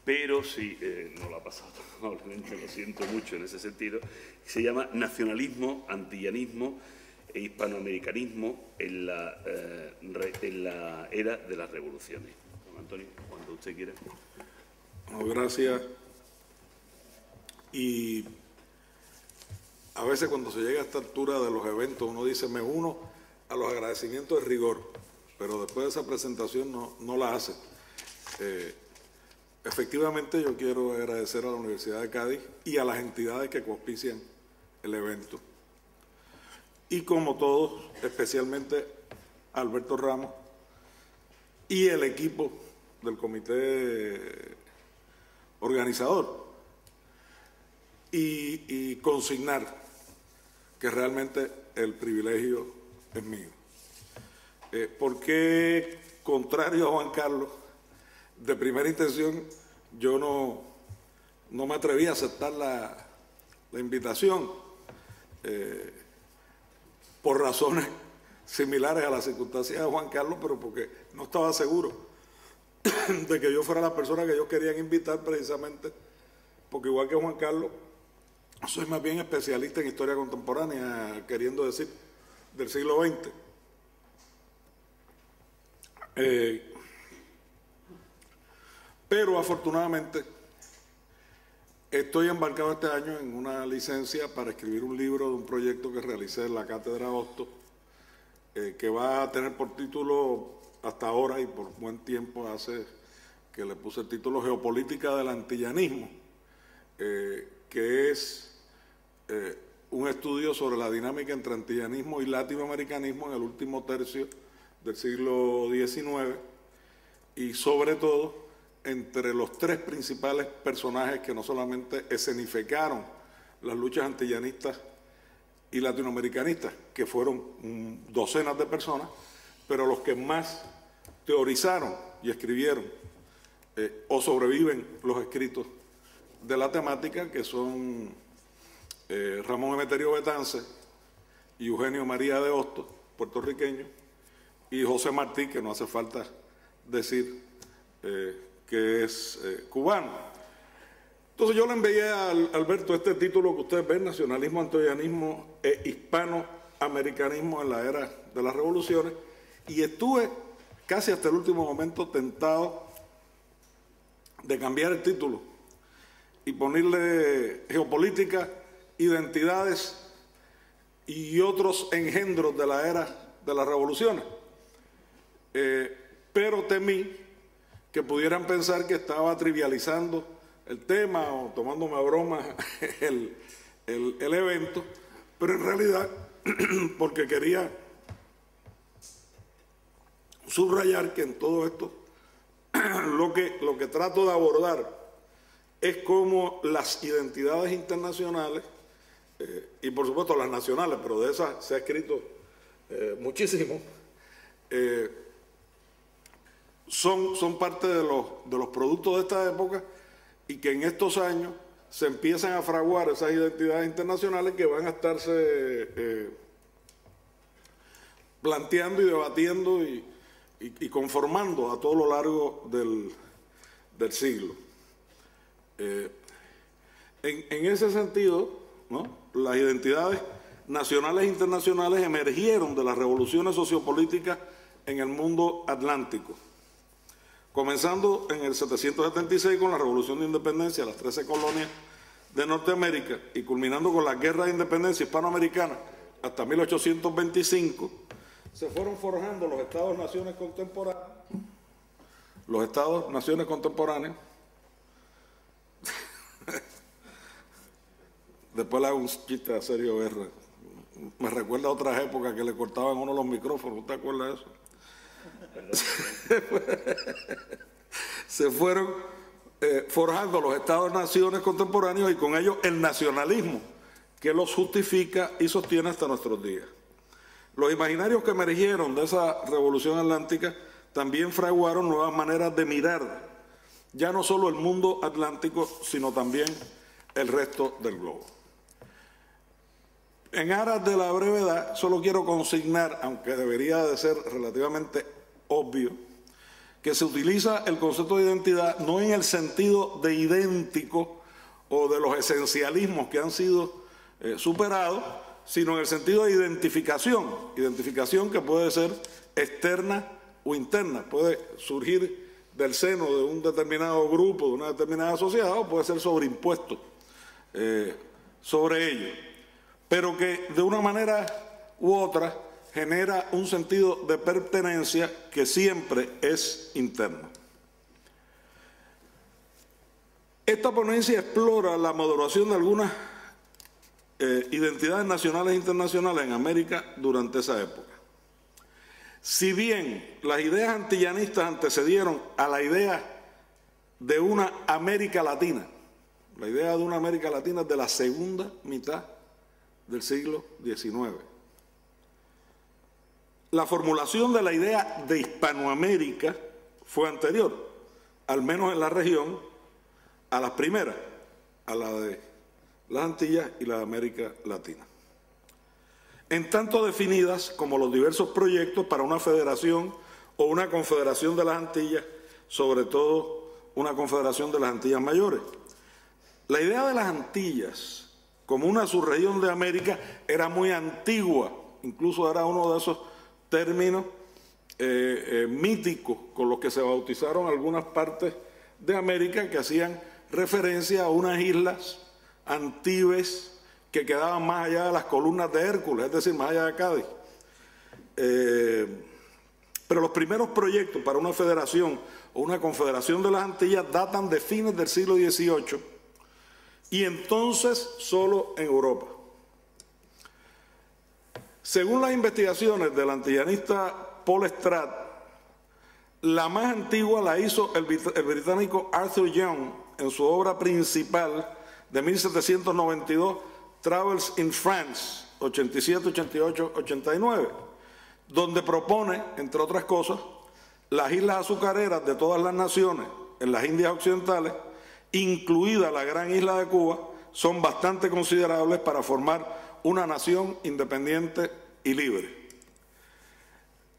pero sí nos lo ha pasado amablemente, lo siento mucho en ese sentido. Se llama Nacionalismo, Antillanismo e Hispanoamericanismo en la era de las revoluciones. Don Antonio, cuando usted quiera. Bueno, gracias. Y a veces cuando se llega a esta altura de los eventos uno dice, me uno a los agradecimientos de rigor, pero después de esa presentación no la hace. Efectivamente yo quiero agradecer a la Universidad de Cádiz y a las entidades que auspician el evento. Y como todos, especialmente a Alberto Ramos y el equipo del comité organizador, y consignar que realmente el privilegio es mío. Porque, contrario a Juan Carlos, de primera intención yo no me atreví a aceptar la invitación por razones similares a las circunstancias de Juan Carlos, pero porque no estaba seguro de que yo fuera la persona que ellos querían invitar, precisamente porque, igual que Juan Carlos, soy más bien especialista en historia contemporánea, queriendo decir, del siglo XX. Pero afortunadamente estoy embarcado este año en una licencia para escribir un libro de un proyecto que realicé en la Cátedra Hostos, que va a tener por título, hasta ahora y por buen tiempo hace que le puse el título, Geopolítica del Antillanismo, que es un estudio sobre la dinámica entre antillanismo y latinoamericanismo en el último tercio del siglo XIX, y sobre todo entre los 3 principales personajes que no solamente escenificaron las luchas antillanistas y latinoamericanistas, que fueron docenas de personas, pero los que más teorizaron y escribieron o sobreviven los escritos de la temática, que son Ramón Emeterio Betance y Eugenio María de Hostos, puertorriqueño, y José Martí, que no hace falta decir que es cubano. Entonces yo le envié a Alberto este título que ustedes ven, Nacionalismo, Antoyanismo e Hispanoamericanismo en la era de las revoluciones, y estuve casi hasta el último momento tentado de cambiar el título y ponerle geopolítica, identidades y otros engendros de la era de las revoluciones. Pero temí que pudieran pensar que estaba trivializando el tema o tomándome a broma el evento, pero en realidad porque quería subrayar que en todo esto lo que trato de abordar es cómo las identidades internacionales y por supuesto las nacionales, pero de esas se ha escrito muchísimo, son parte de los productos de esta época, y que en estos años se empiezan a fraguar esas identidades internacionales que van a estarse planteando y debatiendo y conformando a todo lo largo del siglo. En ese sentido, ¿no?, las identidades nacionales e internacionales emergieron de las revoluciones sociopolíticas en el mundo atlántico, comenzando en el 776 con la Revolución de Independencia, las 13 colonias de Norteamérica, y culminando con la Guerra de Independencia Hispanoamericana hasta 1825, se fueron forjando los Estados-naciones contemporáneos. Los Estados-naciones contemporáneos. Después le hago un chiste a Sergio Guerra. Me recuerda a otras épocas que le cortaban uno los micrófonos, ¿usted acuerda de eso? Se fueron forjando los Estados-naciones contemporáneos y con ellos el nacionalismo que los justifica y sostiene hasta nuestros días. Los imaginarios que emergieron de esa revolución atlántica también fraguaron nuevas maneras de mirar ya no solo el mundo atlántico, sino también el resto del globo. En aras de la brevedad, solo quiero consignar, aunque debería de ser relativamente obvio, que se utiliza el concepto de identidad no en el sentido de idéntico o de los esencialismos que han sido superados, sino en el sentido de identificación que puede ser externa o interna, puede surgir del seno de un determinado grupo, de una determinada sociedad, o puede ser sobreimpuesto sobre ello, pero que de una manera u otra genera un sentido de pertenencia que siempre es interno. Esta ponencia explora la maduración de algunas identidades nacionales e internacionales en América durante esa época. Si bien las ideas antillanistas antecedieron a la idea de una América Latina, la idea de una América Latina es de la segunda mitad del siglo XIX. La formulación de la idea de Hispanoamérica fue anterior, al menos en la región, a las primeras, a la de las Antillas y la de América Latina. En tanto definidas como los diversos proyectos para una federación o una confederación de las Antillas, sobre todo una confederación de las Antillas Mayores. La idea de las Antillas como una subregión de América era muy antigua, incluso era uno de esos términos míticos con los que se bautizaron algunas partes de América que hacían referencia a unas islas antibes que quedaban más allá de las columnas de Hércules, es decir, más allá de Cádiz. Pero los primeros proyectos para una federación o una confederación de las Antillas datan de fines del siglo XVIII y entonces solo en Europa. Según las investigaciones del antillanista Paul Stratt, la más antigua la hizo el británico Arthur Young en su obra principal de 1792, Travels in France, 87, 88, 89, donde propone, entre otras cosas, las islas azucareras de todas las naciones en las Indias Occidentales, incluida la gran isla de Cuba, son bastante considerables para formar una nación independiente y libre.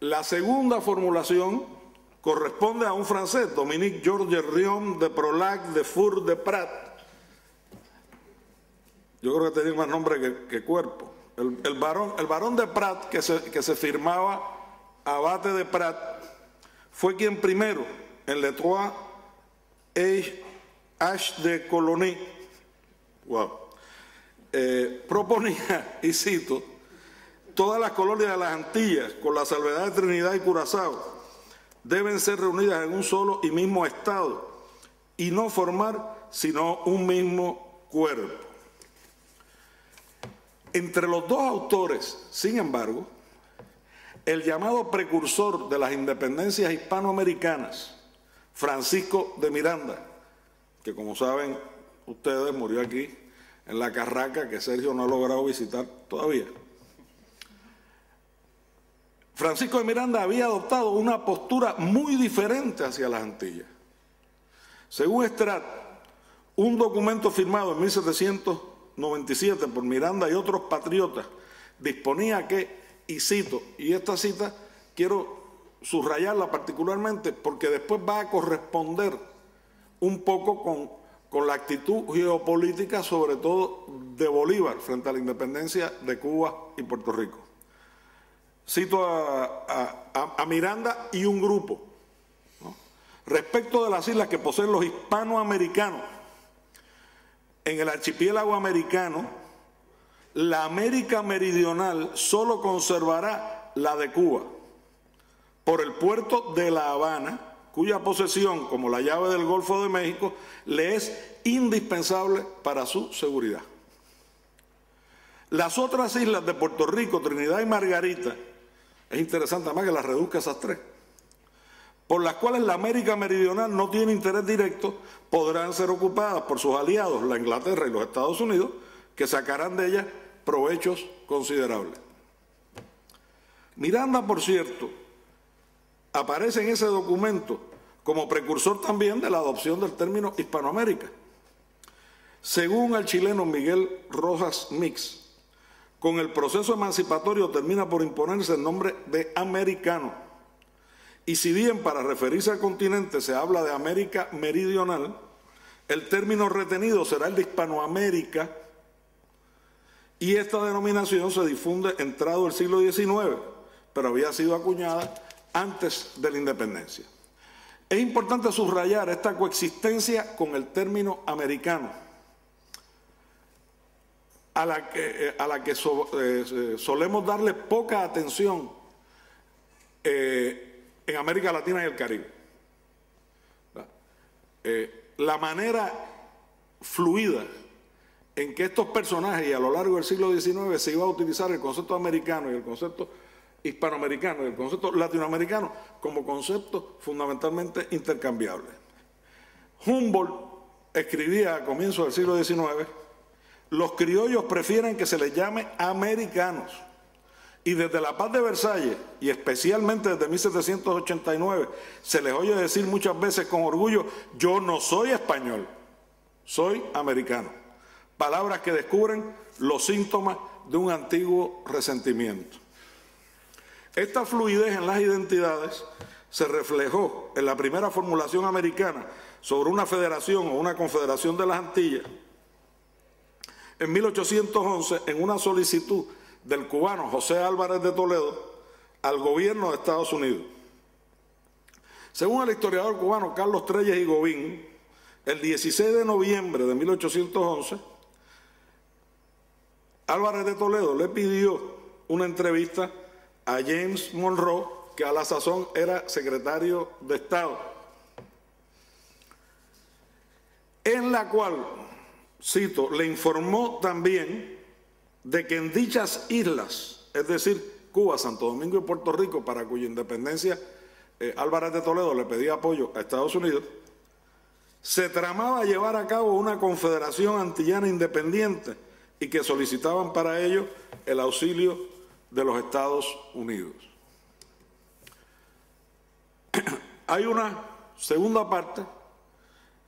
La segunda formulación corresponde a un francés, Dominique Georges Riom de Prolac de Four de Prat. Yo creo que tenía más nombre que cuerpo. El barón de Prat, que se firmaba Abate de Prat, fue quien primero, en Le Trois H de Colonie, proponía, y cito, todas las colonias de las Antillas, con la salvedad de Trinidad y Curazao, deben ser reunidas en un solo y mismo Estado y no formar sino un mismo cuerpo. Entre los dos autores, sin embargo, el llamado precursor de las independencias hispanoamericanas, Francisco de Miranda, que como saben ustedes murió aquí en la Carraca, que Sergio no ha logrado visitar todavía. Francisco de Miranda había adoptado una postura muy diferente hacia las Antillas. Según Estrat, un documento firmado en 1797 por Miranda y otros patriotas disponía que, y cito, y esta cita quiero subrayarla particularmente porque después va a corresponder un poco con la actitud geopolítica, sobre todo de Bolívar, frente a la independencia de Cuba y Puerto Rico. Cito a Miranda y un grupo, ¿no? Respecto de las islas que poseen los hispanoamericanos en el archipiélago americano, la América meridional solo conservará la de Cuba por el puerto de La Habana, cuya posesión, como la llave del Golfo de México, le es indispensable para su seguridad. Las otras islas de Puerto Rico, Trinidad y Margarita, es interesante además que las reduzca esas tres, por las cuales la América meridional no tiene interés directo, podrán ser ocupadas por sus aliados, la Inglaterra y los Estados Unidos, que sacarán de ellas provechos considerables. Miranda, por cierto, aparece en ese documento como precursor también de la adopción del término Hispanoamérica. Según el chileno Miguel Rojas Mix, con el proceso emancipatorio termina por imponerse el nombre de americano. Y si bien para referirse al continente se habla de América meridional, el término retenido será el de Hispanoamérica, y esta denominación se difunde entrado el siglo XIX, pero había sido acuñada antes de la independencia. Es importante subrayar esta coexistencia con el término americano, a la que solemos darle poca atención en América Latina y el Caribe. La manera fluida en que estos personajes, y a lo largo del siglo XIX se iba a utilizar el concepto americano y el concepto hispanoamericano y el concepto latinoamericano como conceptos fundamentalmente intercambiables. Humboldt escribía a comienzos del siglo XIX: los criollos prefieren que se les llame americanos. Y desde la Paz de Versalles, y especialmente desde 1789, se les oye decir muchas veces con orgullo: yo no soy español, soy americano. Palabras que descubren los síntomas de un antiguo resentimiento. Esta fluidez en las identidades se reflejó en la primera formulación americana sobre una federación o una confederación de las Antillas, en 1811, en una solicitud del cubano José Álvarez de Toledo al gobierno de Estados Unidos. Según el historiador cubano Carlos Treyes y Gobín, el 16 de noviembre de 1811, Álvarez de Toledo le pidió una entrevista a James Monroe, que a la sazón era secretario de Estado, en la cual, cito, le informó también de que en dichas islas, es decir, Cuba, Santo Domingo y Puerto Rico, para cuya independencia Álvarez de Toledo le pedía apoyo a Estados Unidos, se tramaba llevar a cabo una confederación antillana independiente y que solicitaban para ello el auxilio de los Estados Unidos. Hay una segunda parte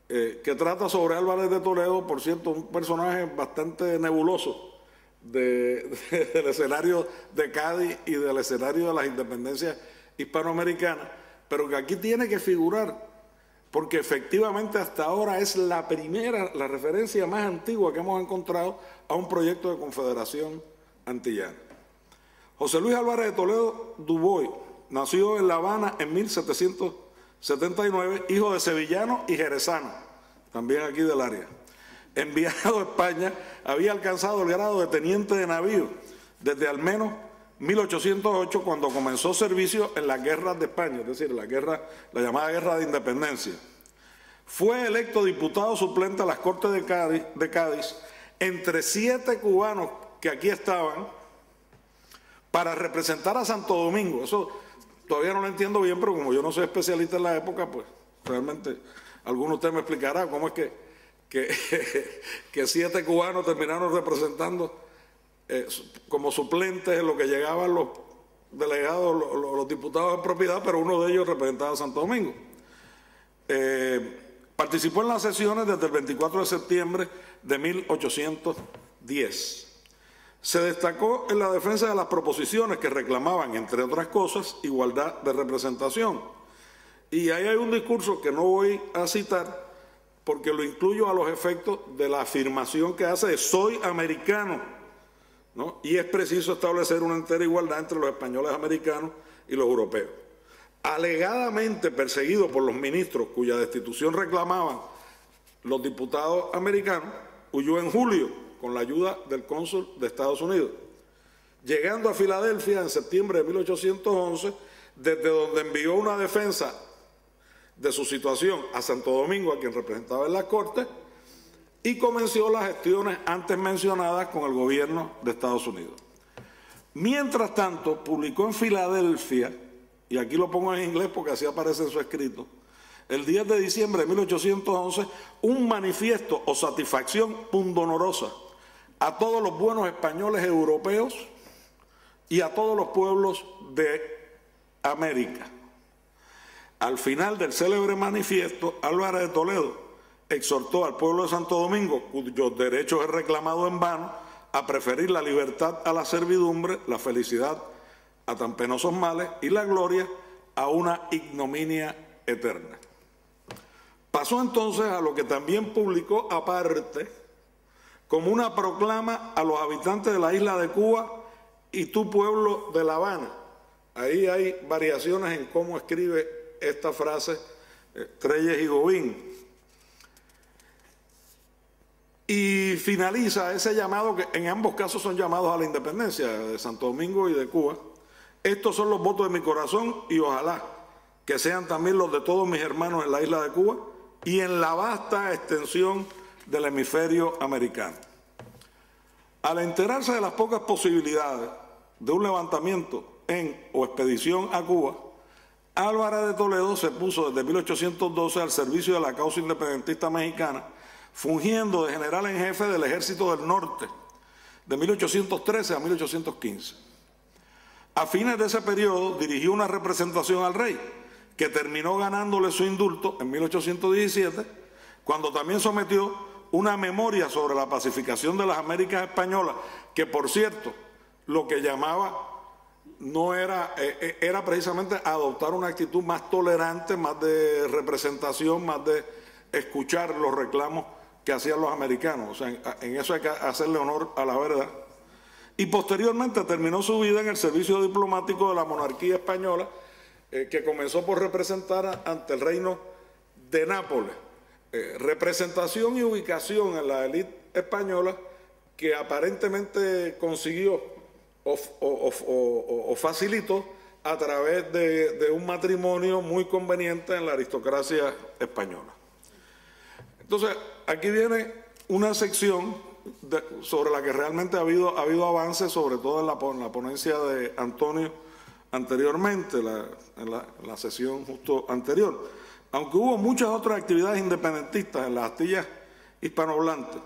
que trata sobre Álvarez de Toledo, por cierto, un personaje bastante nebuloso del escenario de Cádiz y del escenario de las independencias hispanoamericanas, pero que aquí tiene que figurar, porque efectivamente hasta ahora es la referencia más antigua que hemos encontrado a un proyecto de confederación antillana. José Luis Álvarez de Toledo Dubois nació en La Habana en 1779, hijo de sevillano y jerezano, también aquí del área. Enviado a España, había alcanzado el grado de teniente de navío desde al menos 1808, cuando comenzó servicio en las guerras de España, es decir, la llamada Guerra de Independencia. Fue electo diputado suplente a las Cortes de Cádiz entre 7 cubanos que aquí estaban para representar a Santo Domingo. Eso todavía no lo entiendo bien, pero como yo no soy especialista en la época, pues realmente alguno de ustedes me explicará cómo es que 7 cubanos terminaron representando como suplentes en lo que llegaban los delegados, los diputados en propiedad, pero uno de ellos representaba a Santo Domingo. Participó en las sesiones desde el 24 de septiembre de 1810. Se destacó en la defensa de las proposiciones que reclamaban, entre otras cosas, igualdad de representación. Y ahí hay un discurso que no voy a citar porque lo incluyo a los efectos de la afirmación que hace de soy americano, ¿no? Y es preciso establecer una entera igualdad entre los españoles americanos y los europeos. Alegadamente perseguido por los ministros cuya destitución reclamaban los diputados americanos, huyó en julio con la ayuda del cónsul de Estados Unidos, llegando a Filadelfia en septiembre de 1811, desde donde envió una defensa de su situación a Santo Domingo, a quien representaba en la Corte, y comenzó las gestiones antes mencionadas con el gobierno de Estados Unidos. Mientras tanto, publicó en Filadelfia, y aquí lo pongo en inglés porque así aparece en su escrito, el 10 de diciembre de 1811, un manifiesto o satisfacción pundonorosa a todos los buenos españoles europeos y a todos los pueblos de América. Al final del célebre manifiesto, Álvarez de Toledo exhortó al pueblo de Santo Domingo, cuyos derechos he reclamado en vano, a preferir la libertad a la servidumbre, la felicidad a tan penosos males y la gloria a una ignominia eterna. Pasó entonces a lo que también publicó aparte como una proclama a los habitantes de la isla de Cuba y tu pueblo de La Habana. Ahí hay variaciones en cómo escribe esta frase Trelles y Gobín. Y finaliza ese llamado, que en ambos casos son llamados a la independencia, de Santo Domingo y de Cuba. Estos son los votos de mi corazón y ojalá que sean también los de todos mis hermanos en la isla de Cuba y en la vasta extensión del hemisferio americano. Al enterarse de las pocas posibilidades de un levantamiento o expedición a Cuba, Álvarez de Toledo se puso desde 1812 al servicio de la causa independentista mexicana, fungiendo de general en jefe del Ejército del Norte de 1813 a 1815. A fines de ese periodo dirigió una representación al rey, que terminó ganándole su indulto en 1817, cuando también sometió una memoria sobre la pacificación de las Américas españolas, que por cierto, lo que llamaba no era precisamente adoptar una actitud más tolerante, más de representación, más de escuchar los reclamos que hacían los americanos. O sea, en eso hay que hacerle honor a la verdad. Y posteriormente terminó su vida en el servicio diplomático de la monarquía española, que comenzó por representar ante el reino de Nápoles. Representación y ubicación en la élite española que aparentemente consiguió o facilitó a través de un matrimonio muy conveniente en la aristocracia española. Entonces, aquí viene una sección sobre la que realmente ha habido avances, sobre todo en la ponencia de Antonio anteriormente, en la sesión justo anterior. Aunque hubo muchas otras actividades independentistas en las Astillas hispanohablantes,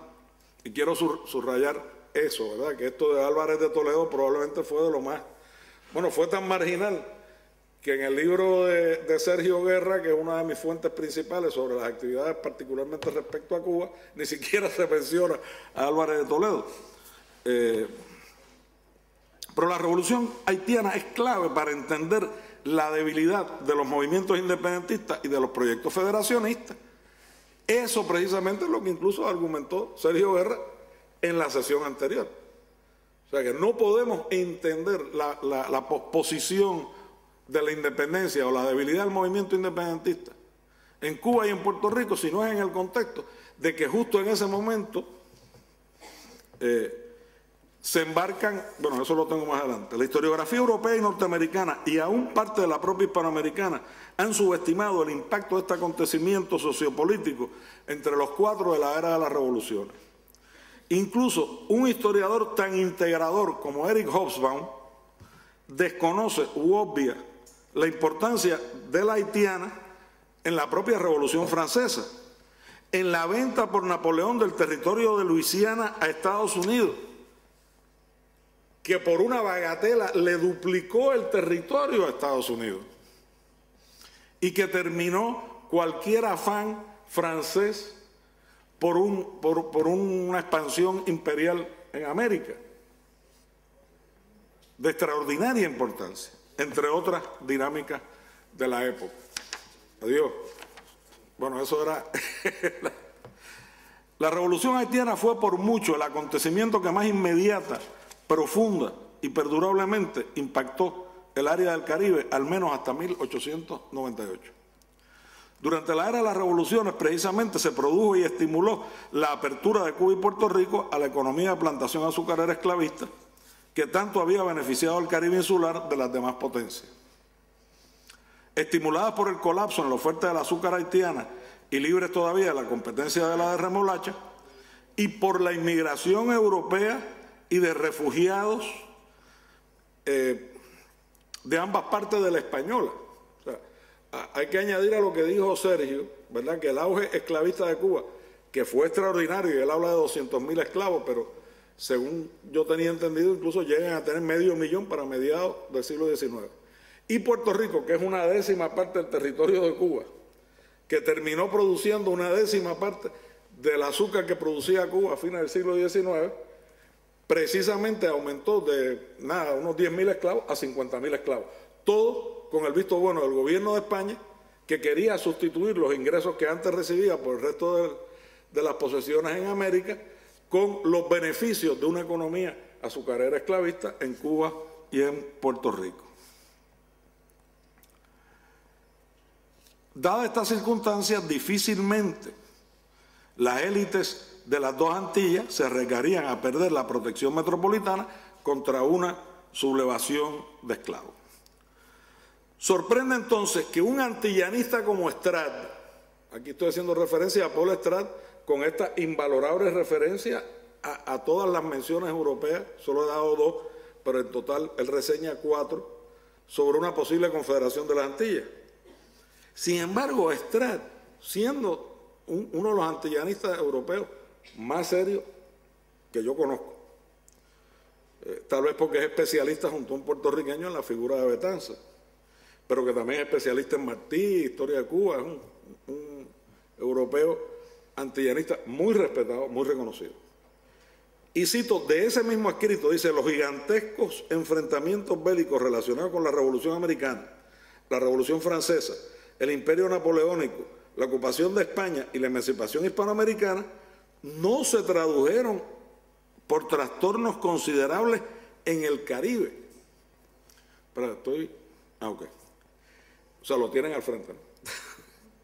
y quiero subrayar eso, ¿verdad? Que esto de Álvarez de Toledo probablemente fue de lo más, bueno, fue tan marginal que en el libro de Sergio Guerra, que es una de mis fuentes principales sobre las actividades particularmente respecto a Cuba, ni siquiera se menciona a Álvarez de Toledo. Pero la revolución haitiana es clave para entender la debilidad de los movimientos independentistas y de los proyectos federacionistas. Eso precisamente es lo que incluso argumentó Sergio Guerra en la sesión anterior. O sea que no podemos entender la posición de la independencia o la debilidad del movimiento independentista en Cuba y en Puerto Rico si no es en el contexto de que justo en ese momento se embarcan, bueno, eso lo tengo más adelante, la historiografía europea y norteamericana y aún parte de la propia hispanoamericana han subestimado el impacto de este acontecimiento sociopolítico entre los cuatro de la era de las revoluciones. Incluso un historiador tan integrador como Eric Hobsbawm desconoce u obvia la importancia de la haitiana en la propia Revolución Francesa, en la venta por Napoleón del territorio de Luisiana a Estados Unidos, que por una bagatela le duplicó el territorio a Estados Unidos y que terminó cualquier afán francés por una expansión imperial en América de extraordinaria importancia, entre otras dinámicas de la época. Adiós. Bueno, eso era... La revolución haitiana fue por mucho el acontecimiento que más inmediata, profunda y perdurablemente impactó el área del Caribe, al menos hasta 1898. Durante la era de las revoluciones, precisamente, se produjo y estimuló la apertura de Cuba y Puerto Rico a la economía de plantación azucarera esclavista, que tanto había beneficiado al Caribe insular de las demás potencias. Estimuladas por el colapso en la oferta del azúcar haitiana y libres todavía de la competencia de la de remolacha, y por la inmigración europea y de refugiados de ambas partes de la española. O sea, hay que añadir a lo que dijo Sergio, ¿verdad?, que el auge esclavista de Cuba, que fue extraordinario, y él habla de 200.000 esclavos, pero según yo tenía entendido, incluso llegan a tener 500.000 para mediados del siglo XIX. Y Puerto Rico, que es una décima parte del territorio de Cuba, que terminó produciendo una décima parte del azúcar que producía Cuba a fines del siglo XIX, precisamente aumentó de unos 10.000 esclavos a 50.000 esclavos. Todo con el visto bueno del gobierno de España, que quería sustituir los ingresos que antes recibía por el resto de las posesiones en América con los beneficios de una economía azucarera esclavista en Cuba y en Puerto Rico. Dadas estas circunstancias, difícilmente las élites de las dos Antillas se arriesgarían a perder la protección metropolitana contra una sublevación de esclavos. Sorprende entonces que un antillanista como Estrad, aquí estoy haciendo referencia a Paul Estrad, con esta invalorable referencia a todas las menciones europeas, solo he dado 2, pero en total él reseña 4, sobre una posible confederación de las Antillas. Sin embargo, Estrad, siendo uno de los antillanistas europeos más serios que yo conozco, tal vez porque es especialista junto a un puertorriqueño en la figura de Betanza, pero que también es especialista en Martí, historia de Cuba, es un europeo antillanista muy respetado, muy reconocido. Y cito de ese mismo escrito, dice: los gigantescos enfrentamientos bélicos relacionados con la Revolución Americana, la Revolución Francesa, el Imperio Napoleónico, la ocupación de España y la emancipación hispanoamericana no se tradujeron por trastornos considerables en el Caribe. Pero ok. O sea, lo tienen al frente, ¿no?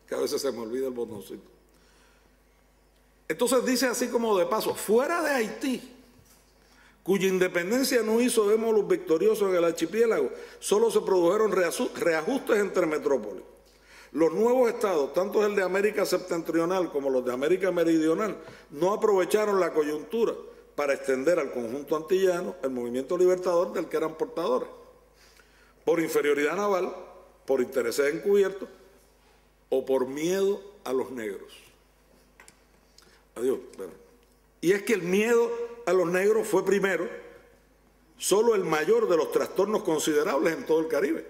Que a veces se me olvida el botoncito. Entonces dice así como de paso: fuera de Haití, cuya independencia no hizo démolos victoriosos en el archipiélago, solo se produjeron reajustes entre metrópolis. Los nuevos estados, tanto el de América Septentrional como los de América Meridional, no aprovecharon la coyuntura para extender al conjunto antillano el movimiento libertador del que eran portadores, por inferioridad naval, por intereses encubiertos o por miedo a los negros. Adiós. Y es que el miedo a los negros fue primero solo el mayor de los trastornos considerables en todo el Caribe.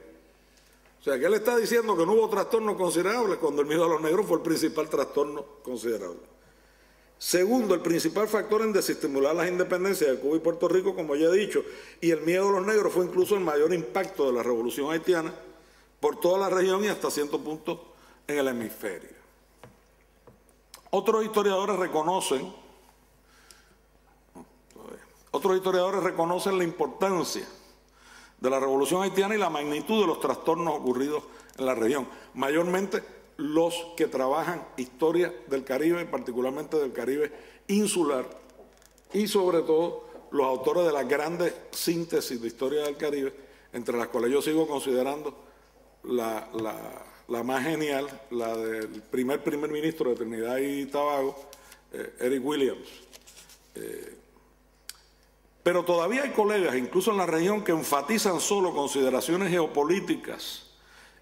O sea, que él está diciendo que no hubo trastorno considerable cuando el miedo a los negros fue el principal trastorno considerable. Segundo, el principal factor en desestimular las independencias de Cuba y Puerto Rico, como ya he dicho, y el miedo a los negros fue incluso el mayor impacto de la revolución haitiana por toda la región y hasta cierto punto en el hemisferio. Otros historiadores reconocen la importancia de la revolución haitiana y la magnitud de los trastornos ocurridos en la región, mayormente los que trabajan historia del Caribe, particularmente del Caribe insular, y sobre todo los autores de las grandes síntesis de historia del Caribe, entre las cuales yo sigo considerando la más genial, la del primer ministro de Trinidad y Tobago, Eric Williams. Pero todavía hay colegas, incluso en la región, que enfatizan solo consideraciones geopolíticas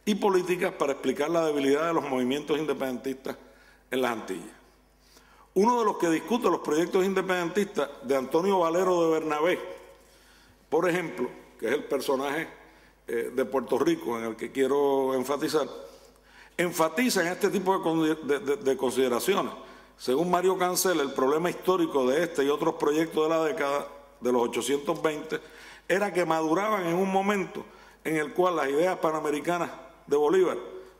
y políticas para explicar la debilidad de los movimientos independentistas en las Antillas. Uno de los que discute los proyectos independentistas de Antonio Valero de Bernabé, por ejemplo, que es el personaje de Puerto Rico en el que quiero enfatizar, enfatiza en este tipo de consideraciones. Según Mario Cancel, el problema histórico de este y otros proyectos de la década de los 820 era que maduraban en un momento en el cual las ideas panamericanas de Bolívar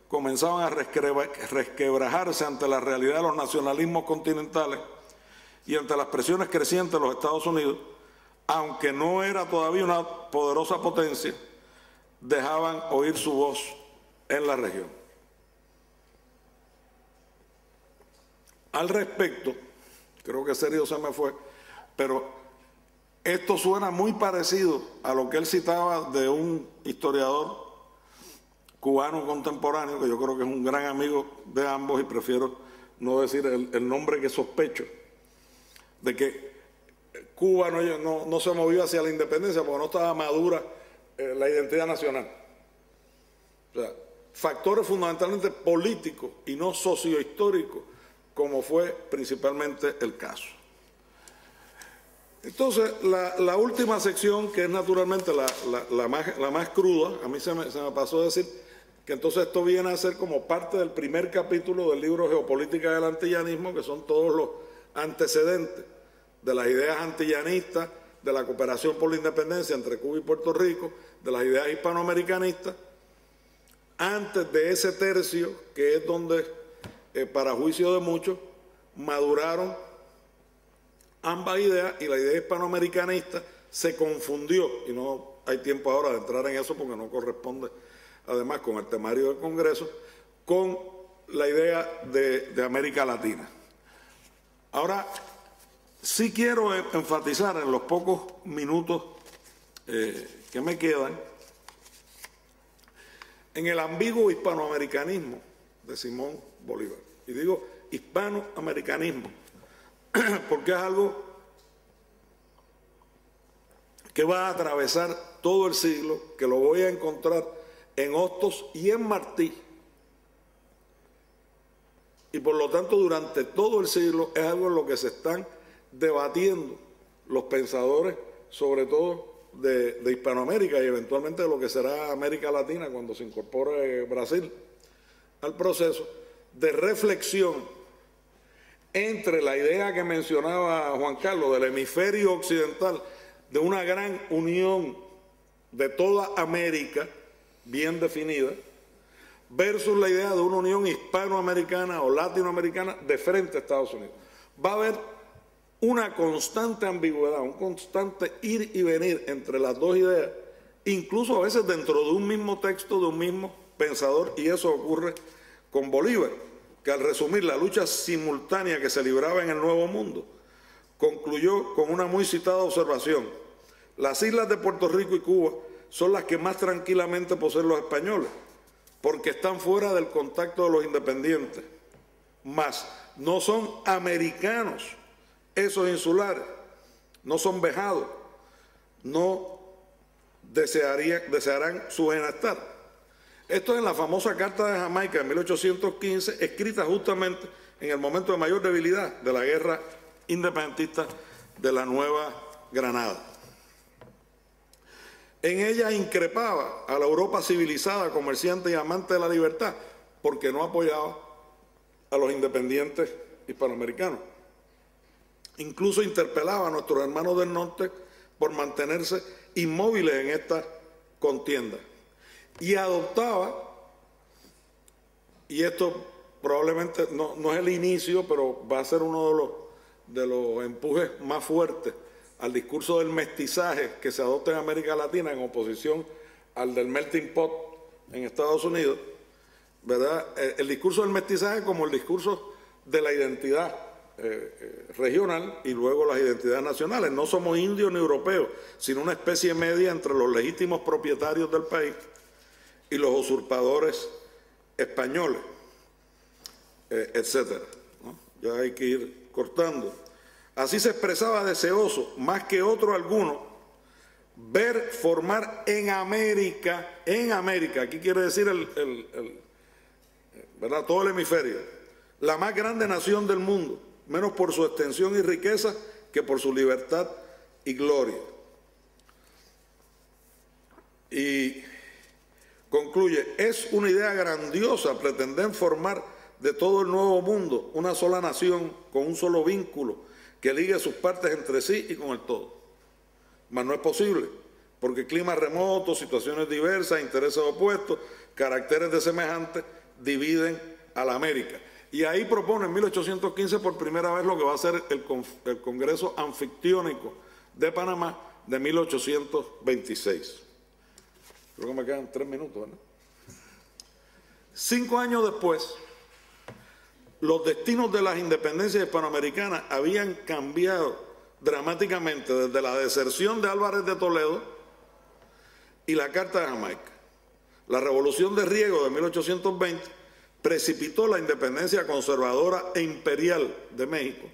comenzaban a resquebrajarse ante la realidad de los nacionalismos continentales y ante las presiones crecientes de los Estados Unidos, aunque no era todavía una poderosa potencia, dejaban oír su voz en la región. Al respecto, creo que serio se me fue, pero esto suena muy parecido a lo que él citaba de un historiador cubano contemporáneo, que yo creo que es un gran amigo de ambos y prefiero no decir el nombre que sospecho, de que Cuba no se movió hacia la independencia porque no estaba madura la identidad nacional. O sea, factores fundamentalmente políticos y no sociohistóricos, como fue principalmente el caso. Entonces, la última sección, que es naturalmente la más cruda, a mí se me pasó a decir que entonces esto viene a ser como parte del primer capítulo del libro Geopolítica del Antillanismo, que son todos los antecedentes de las ideas antillanistas, de la cooperación por la independencia entre Cuba y Puerto Rico, de las ideas hispanoamericanistas, antes de ese tercio, que es donde, para juicio de muchos, maduraron ambas ideas, y la idea hispanoamericanista se confundió, y no hay tiempo ahora de entrar en eso porque no corresponde además con el temario del Congreso, con la idea de América Latina. Ahora, sí quiero enfatizar en los pocos minutos que me quedan en el ambiguo hispanoamericanismo de Simón Bolívar. Y digo hispanoamericanismo porque es algo que va a atravesar todo el siglo, que lo voy a encontrar en Hostos y en Martí, y por lo tanto durante todo el siglo es algo en lo que se están debatiendo los pensadores, sobre todo de Hispanoamérica y eventualmente de lo que será América Latina cuando se incorpore Brasil al proceso de reflexión entre la idea que mencionaba Juan Carlos del hemisferio occidental, de una gran unión de toda América bien definida, versus la idea de una unión hispanoamericana o latinoamericana de frente a Estados Unidos. Va a haber una constante ambigüedad, un constante ir y venir entre las dos ideas, incluso a veces dentro de un mismo texto, de un mismo pensador, y eso ocurre con Bolívar, que al resumir la lucha simultánea que se libraba en el Nuevo Mundo, concluyó con una muy citada observación: las islas de Puerto Rico y Cuba son las que más tranquilamente poseen los españoles, porque están fuera del contacto de los independientes, mas no son americanos esos insulares, no son vejados, no desearán su bienestar. Esto es en la famosa Carta de Jamaica de 1815, escrita justamente en el momento de mayor debilidad de la guerra independentista de la Nueva Granada. En ella increpaba a la Europa civilizada, comerciante y amante de la libertad, porque no apoyaba a los independientes hispanoamericanos. Incluso interpelaba a nuestros hermanos del norte por mantenerse inmóviles en esta contienda. Y adoptaba, y esto probablemente no es el inicio, pero va a ser uno de los empujes más fuertes al discurso del mestizaje que se adopta en América Latina en oposición al del melting pot en Estados Unidos, ¿verdad? El discurso del mestizaje como el discurso de la identidad regional y luego las identidades nacionales. No somos indios ni europeos, sino una especie media entre los legítimos propietarios del país y los usurpadores españoles, etcétera, ¿no? Ya hay que ir cortando. Así se expresaba deseoso, más que otro alguno, ver formar en América, aquí quiere decir ¿verdad? Todo el hemisferio, la más grande nación del mundo, menos por su extensión y riqueza que por su libertad y gloria. Y concluye, es una idea grandiosa pretender formar de todo el nuevo mundo una sola nación con un solo vínculo que ligue sus partes entre sí y con el todo. Mas no es posible, porque climas remotos, situaciones diversas, intereses opuestos, caracteres desemejantes dividen a la América. Y ahí propone en 1815 por primera vez lo que va a ser el Congreso Anfictiónico de Panamá de 1826. Creo que me quedan 3 minutos, ¿verdad? 5 años después, los destinos de las independencias hispanoamericanas habían cambiado dramáticamente desde la deserción de Álvarez de Toledo y la Carta de Jamaica. La Revolución de Riego de 1820 precipitó la independencia conservadora e imperial de México,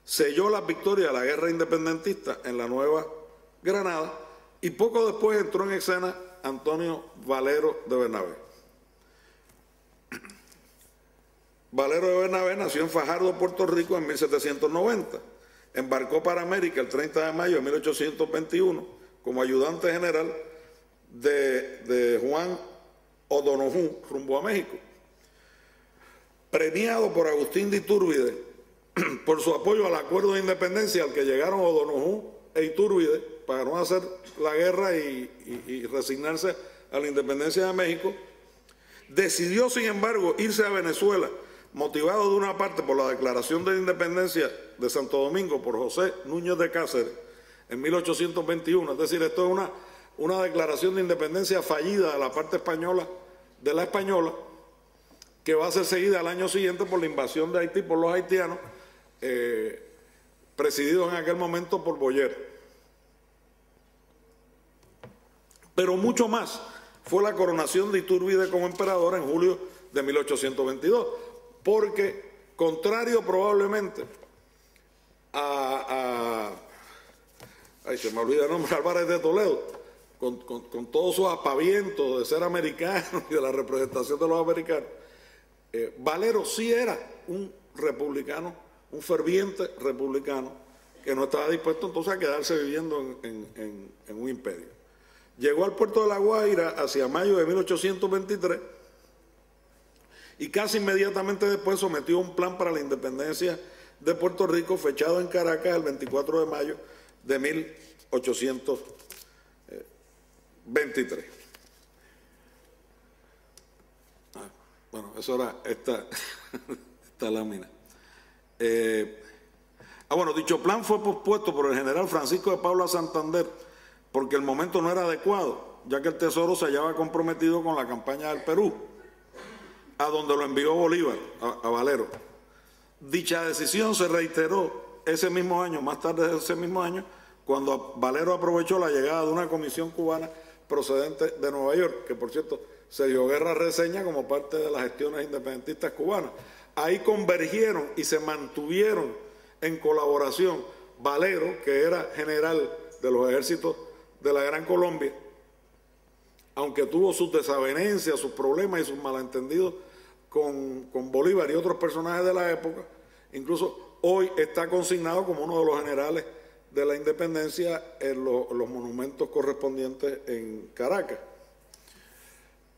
selló las victorias de la guerra independentista en la Nueva Granada y poco después entró en escena Antonio Valero de Bernabé. Valero de Bernabé nació en Fajardo, Puerto Rico, en 1790. Embarcó para América el 30 de mayo de 1821 como ayudante general de Juan O'Donoghue rumbo a México. Premiado por Agustín de Iturbide por su apoyo al acuerdo de independencia al que llegaron O'Donoghue e Iturbide para no hacer la guerra y resignarse a la independencia de México, decidió sin embargo irse a Venezuela, motivado de una parte por la declaración de independencia de Santo Domingo por José Núñez de Cáceres en 1821, es decir, esto es una declaración de independencia fallida de la parte española, de la española, que va a ser seguida al año siguiente por la invasión de Haití por los haitianos, presididos en aquel momento por Boyer. Pero mucho más fue la coronación de Iturbide como emperador en julio de 1822, porque contrario probablemente se me olvida el nombre, Álvarez de Toledo, con todos sus aspavientos de ser americano y de la representación de los americanos, Valero sí era un republicano, un ferviente republicano, que no estaba dispuesto entonces a quedarse viviendo en un imperio. Llegó al puerto de La Guaira hacia mayo de 1823 y casi inmediatamente después sometió un plan para la independencia de Puerto Rico fechado en Caracas el 24 de mayo de 1823. Bueno, eso era esta lámina. Bueno, dicho plan fue pospuesto por el general Francisco de Paula Santander porque el momento no era adecuado, ya que el Tesoro se hallaba comprometido con la campaña del Perú, a donde lo envió Bolívar, a Valero. Dicha decisión se reiteró ese mismo año, más tarde de ese mismo año, cuando Valero aprovechó la llegada de una comisión cubana procedente de Nueva York, que por cierto Sergio Guerra reseña como parte de las gestiones independentistas cubanas. Ahí convergieron y se mantuvieron en colaboración Valero, que era general de los ejércitos de la Gran Colombia, aunque tuvo sus desavenencias, sus problemas y sus malentendidos con Bolívar y otros personajes de la época, incluso hoy está consignado como uno de los generales de la independencia en los monumentos correspondientes en Caracas.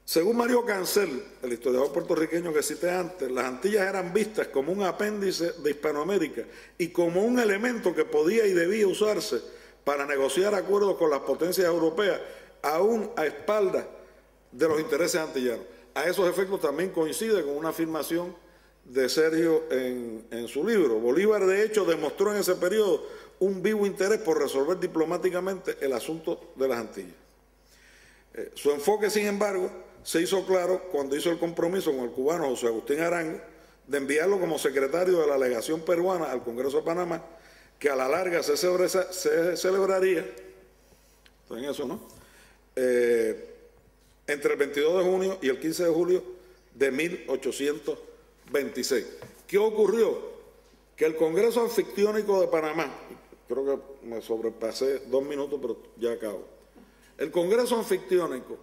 Según Mario Cancel, el historiador puertorriqueño que cité antes, las Antillas eran vistas como un apéndice de Hispanoamérica y como un elemento que podía y debía usarse para negociar acuerdos con las potencias europeas, aún a espaldas de los intereses antillanos. A esos efectos también coincide con una afirmación de Sergio en su libro. Bolívar, de hecho, demostró en ese periodo un vivo interés por resolver diplomáticamente el asunto de las Antillas. Su enfoque, sin embargo, se hizo claro cuando hizo el compromiso con el cubano José Agustín Arango de enviarlo como secretario de la legación peruana al Congreso de Panamá, que a la larga se celebraría, ¿saben eso, no? Entre el 22 de junio y el 15 de julio de 1826. ¿Qué ocurrió? Que el Congreso Anfictiónico de Panamá, creo que me sobrepasé 2 minutos, pero ya acabo. El Congreso Anfictiónico,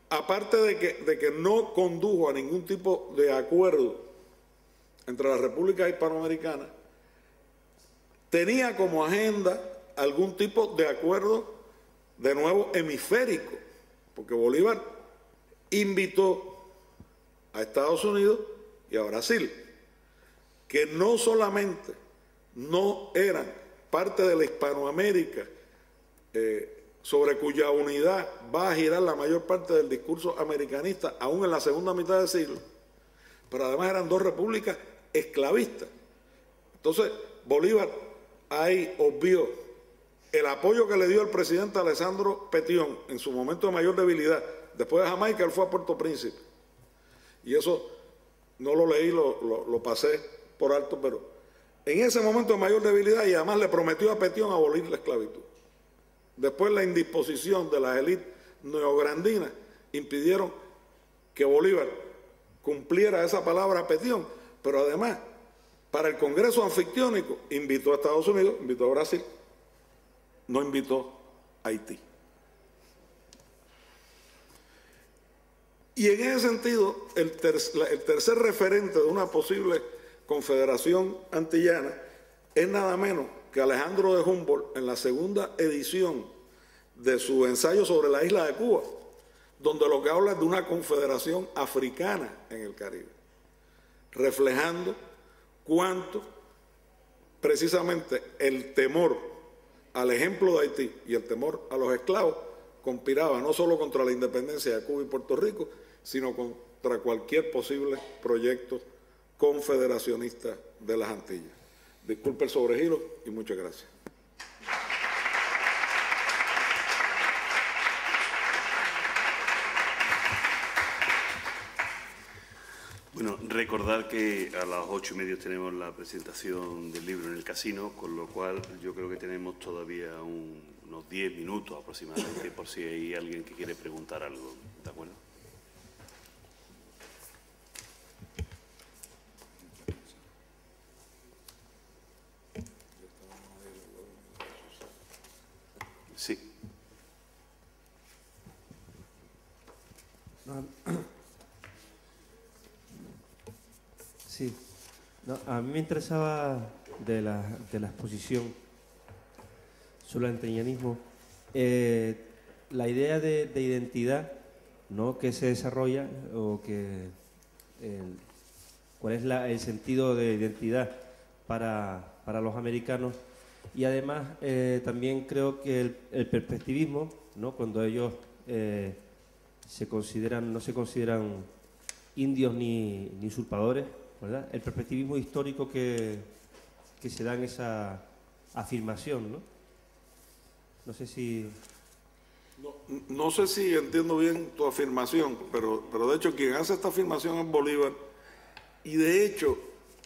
aparte de que no condujo a ningún tipo de acuerdo entre las repúblicas hispanoamericanas, tenía como agenda algún tipo de acuerdo de nuevo hemisférico, porque Bolívar invitó a Estados Unidos y a Brasil, que no solamente no eran parte de la Hispanoamérica, sobre cuya unidad va a girar la mayor parte del discurso americanista, aún en la segunda mitad del siglo, pero además eran 2 repúblicas esclavistas. Entonces, Bolívar ahí obvió el apoyo que le dio el presidente Alessandro Petión en su momento de mayor debilidad. Después de Jamaica, él fue a Puerto Príncipe. Y eso no lo leí, lo pasé por alto, pero en ese momento de mayor debilidad, y además le prometió a Petión abolir la esclavitud. Después la indisposición de las élites neograndinas impidieron que Bolívar cumpliera esa palabra a Petión, pero además, para el Congreso Anfictiónico, invitó a Estados Unidos, invitó a Brasil, no invitó a Haití. Y en ese sentido, el tercer referente de una posible confederación antillana es nada menos que Alejandro de Humboldt, en la segunda edición de su ensayo sobre la isla de Cuba, donde lo que habla es de una confederación africana en el Caribe, reflejando cuánto precisamente el temor al ejemplo de Haití y el temor a los esclavos conspiraba no solo contra la independencia de Cuba y Puerto Rico, sino contra cualquier posible proyecto confederacionista de las Antillas. Disculpe el sobregiro y muchas gracias. Bueno, recordar que a las 8:30 tenemos la presentación del libro en el casino, con lo cual yo creo que tenemos todavía unos 10 minutos aproximadamente, por si hay alguien que quiere preguntar algo, ¿de acuerdo? Sí. Sí. No, a mí me interesaba de la exposición sobre el antillanismo la idea de identidad, ¿no?, que se desarrolla, o que cuál es el sentido de identidad para los americanos. Y además también creo que el perspectivismo, ¿no?, cuando ellos no se consideran indios ni usurpadores, ¿verdad?, el perspectivismo histórico que se da en esa afirmación, ¿no? No sé si... No sé si entiendo bien tu afirmación, pero de hecho quien hace esta afirmación es Bolívar, y de hecho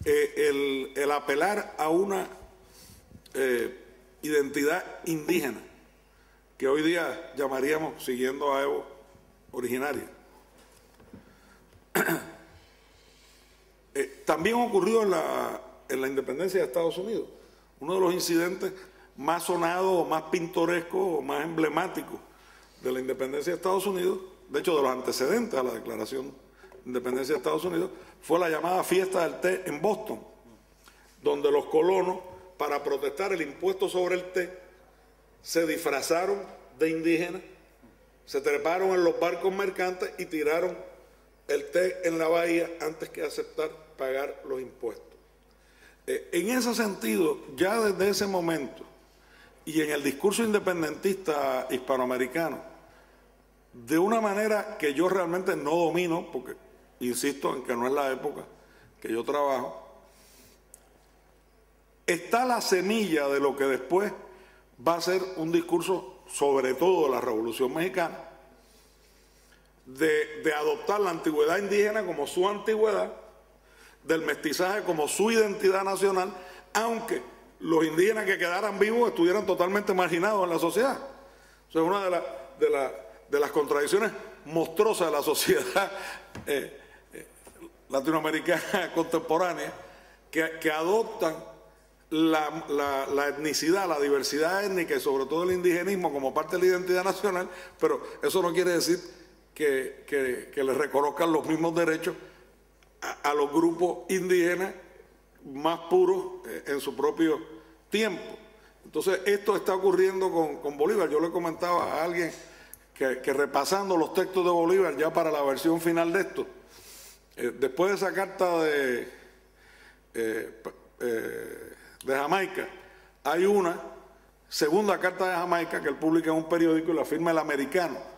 el apelar a una identidad indígena, que hoy día llamaríamos, siguiendo a Evo, originaria. También ocurrió en la independencia de Estados Unidos. Uno de los incidentes más sonados, más pintorescos, más emblemáticos de la independencia de Estados Unidos, de hecho de los antecedentes a la declaración de independencia de Estados Unidos, fue la llamada fiesta del té en Boston, donde los colonos para protestar el impuesto sobre el té, se disfrazaron de indígenas, se treparon en los barcos mercantes y tiraron el té en la bahía antes que aceptar pagar los impuestos. En ese sentido, ya desde ese momento, y en el discurso independentista hispanoamericano, de una manera que yo realmente no domino, porque insisto en que no es la época que yo trabajo, está la semilla de lo que después va a ser un discurso, sobre todo de la Revolución Mexicana, de adoptar la antigüedad indígena como su antigüedad, del mestizaje como su identidad nacional, aunque los indígenas que quedaran vivos estuvieran totalmente marginados en la sociedad. O sea, una de las contradicciones monstruosas de la sociedad latinoamericana contemporánea, que adoptan la etnicidad, la diversidad étnica y sobre todo el indigenismo como parte de la identidad nacional, pero eso no quiere decir que les reconozcan los mismos derechos a los grupos indígenas más puros en su propio tiempo. Entonces esto está ocurriendo con Bolívar. Yo le comentaba a alguien que repasando los textos de Bolívar ya para la versión final de esto, después de esa carta de Jamaica, hay una segunda carta de Jamaica que él publica en un periódico y la firma El Americano.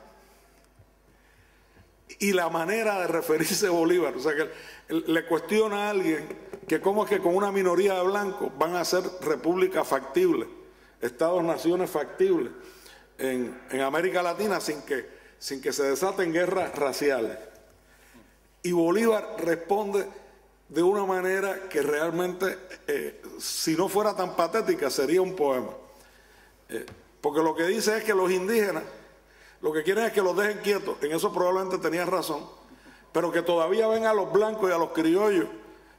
Y la manera de referirse a Bolívar, o sea que le cuestiona a alguien que cómo es que con una minoría de blancos van a ser repúblicas factibles, estados-naciones factibles en América Latina sin que se desaten guerras raciales. Y Bolívar responde de una manera que realmente, si no fuera tan patética, sería un poema. Porque lo que dice es que los indígenas lo que quieren es que los dejen quietos, en eso probablemente tenías razón, pero que todavía ven a los blancos y a los criollos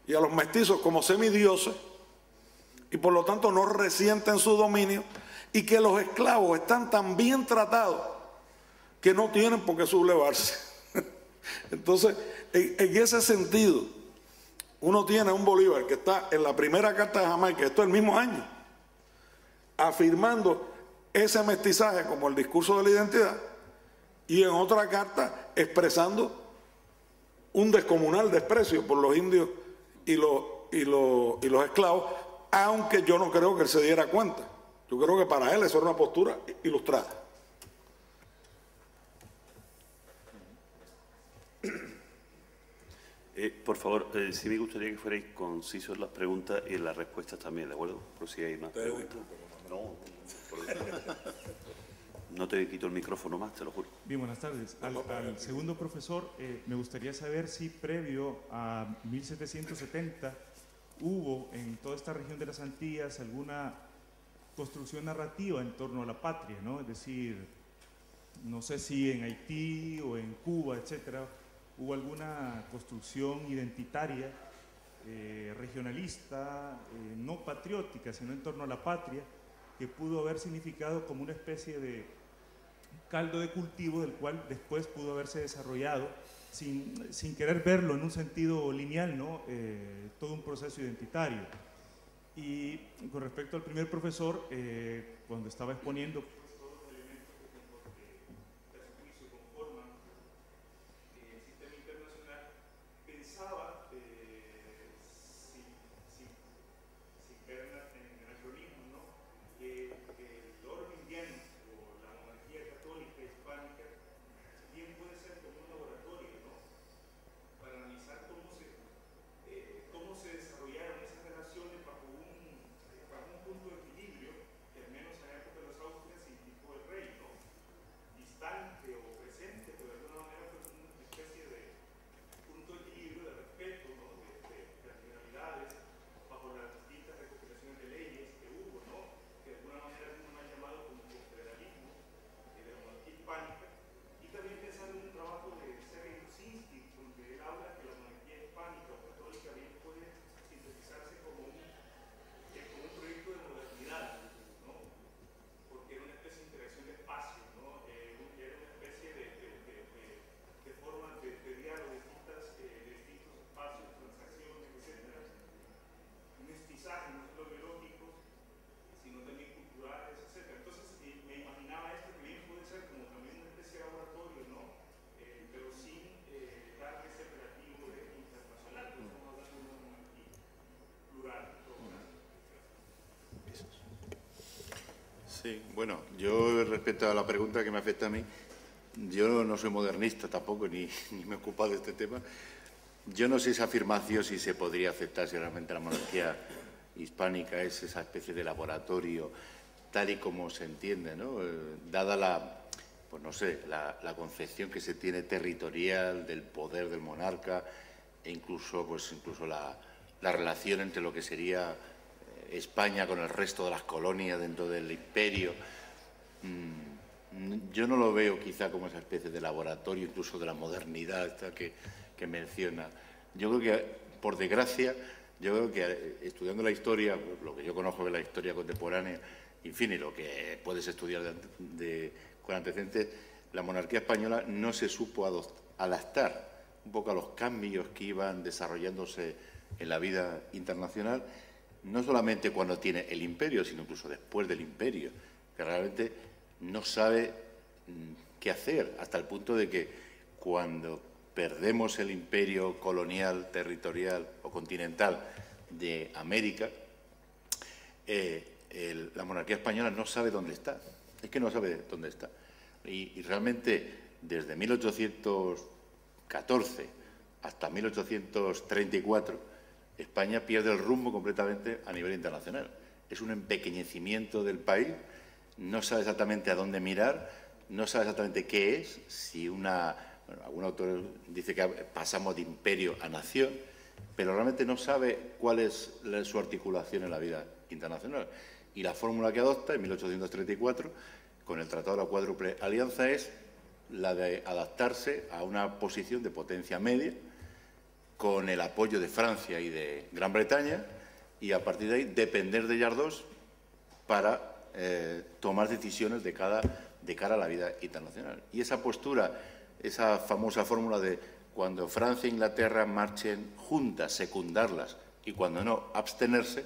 y a los mestizos como semidioses y por lo tanto no resienten su dominio, y que los esclavos están tan bien tratados que no tienen por qué sublevarse. Entonces, en ese sentido, uno tiene un Bolívar que está en la primera carta de Jamaica, esto es el mismo año, afirmando ese mestizaje como el discurso de la identidad, y en otra carta expresando un descomunal desprecio por los indios y los esclavos, aunque yo no creo que él se diera cuenta. Yo creo que para él eso era una postura ilustrada. Por favor, sí me gustaría que fuerais concisos en las preguntas y en las respuestas también, ¿de acuerdo? Por si hay más preguntas. No te quito el micrófono más, te lo juro. Bien, buenas tardes. Al segundo profesor, me gustaría saber si previo a 1770 hubo en toda esta región de las Antillas alguna construcción narrativa en torno a la patria, ¿no? Es decir, no sé si en Haití o en Cuba, etcétera, hubo alguna construcción identitaria, regionalista, no patriótica, sino en torno a la patria, que pudo haber significado como una especie de caldo de cultivo del cual después pudo haberse desarrollado, sin querer verlo en un sentido lineal, ¿no? Todo un proceso identitario. Y con respecto al primer profesor, cuando estaba exponiendo todos los elementos que a su juicio conforman el sistema internacional, pensaba, sin caer en anacronismo, ¿no? que el orden indiano o la monarquía católica hispánica bien puede ser como un laboratorio, ¿no? Para analizar cómo se desarrollaron esas relaciones bajo un punto de equilibrio que al menos en la época de los Austrias Sí, bueno, yo respecto a la pregunta que me afecta a mí, yo no soy modernista tampoco, ni me he ocupado de este tema. Yo no sé esa afirmación si se podría aceptar, si realmente la monarquía hispánica es esa especie de laboratorio tal y como se entiende, ¿no? Dada la, pues no sé, la concepción que se tiene territorial del poder del monarca e incluso la relación entre lo que sería España con el resto de las colonias dentro del imperio. Yo no lo veo quizá como esa especie de laboratorio incluso de la modernidad esta que menciona. Yo creo que, por desgracia, yo creo que estudiando la historia, lo que yo conozco de la historia contemporánea, en fin, y lo que puedes estudiar con antecedentes, la monarquía española no se supo adaptar un poco a los cambios que iban desarrollándose en la vida internacional, no solamente cuando tiene el imperio, sino incluso después del imperio, que realmente no sabe qué hacer, hasta el punto de que cuando perdemos el imperio colonial, territorial o continental de América, la monarquía española no sabe dónde está. Es que no sabe dónde está. Y realmente, desde 1814 hasta 1834, España pierde el rumbo completamente a nivel internacional. Es un empequeñecimiento del país, no sabe exactamente a dónde mirar, no sabe exactamente qué es, si algún autor dice que pasamos de imperio a nación, pero realmente no sabe cuál es su articulación en la vida internacional. Y la fórmula que adopta en 1834, con el Tratado de la Cuádruple Alianza, es la de adaptarse a una posición de potencia media, con el apoyo de Francia y de Gran Bretaña, y a partir de ahí depender de ellas dos para tomar decisiones de cara a la vida internacional. Y esa postura, esa famosa fórmula de cuando Francia e Inglaterra marchen juntas, secundarlas, y cuando no, abstenerse,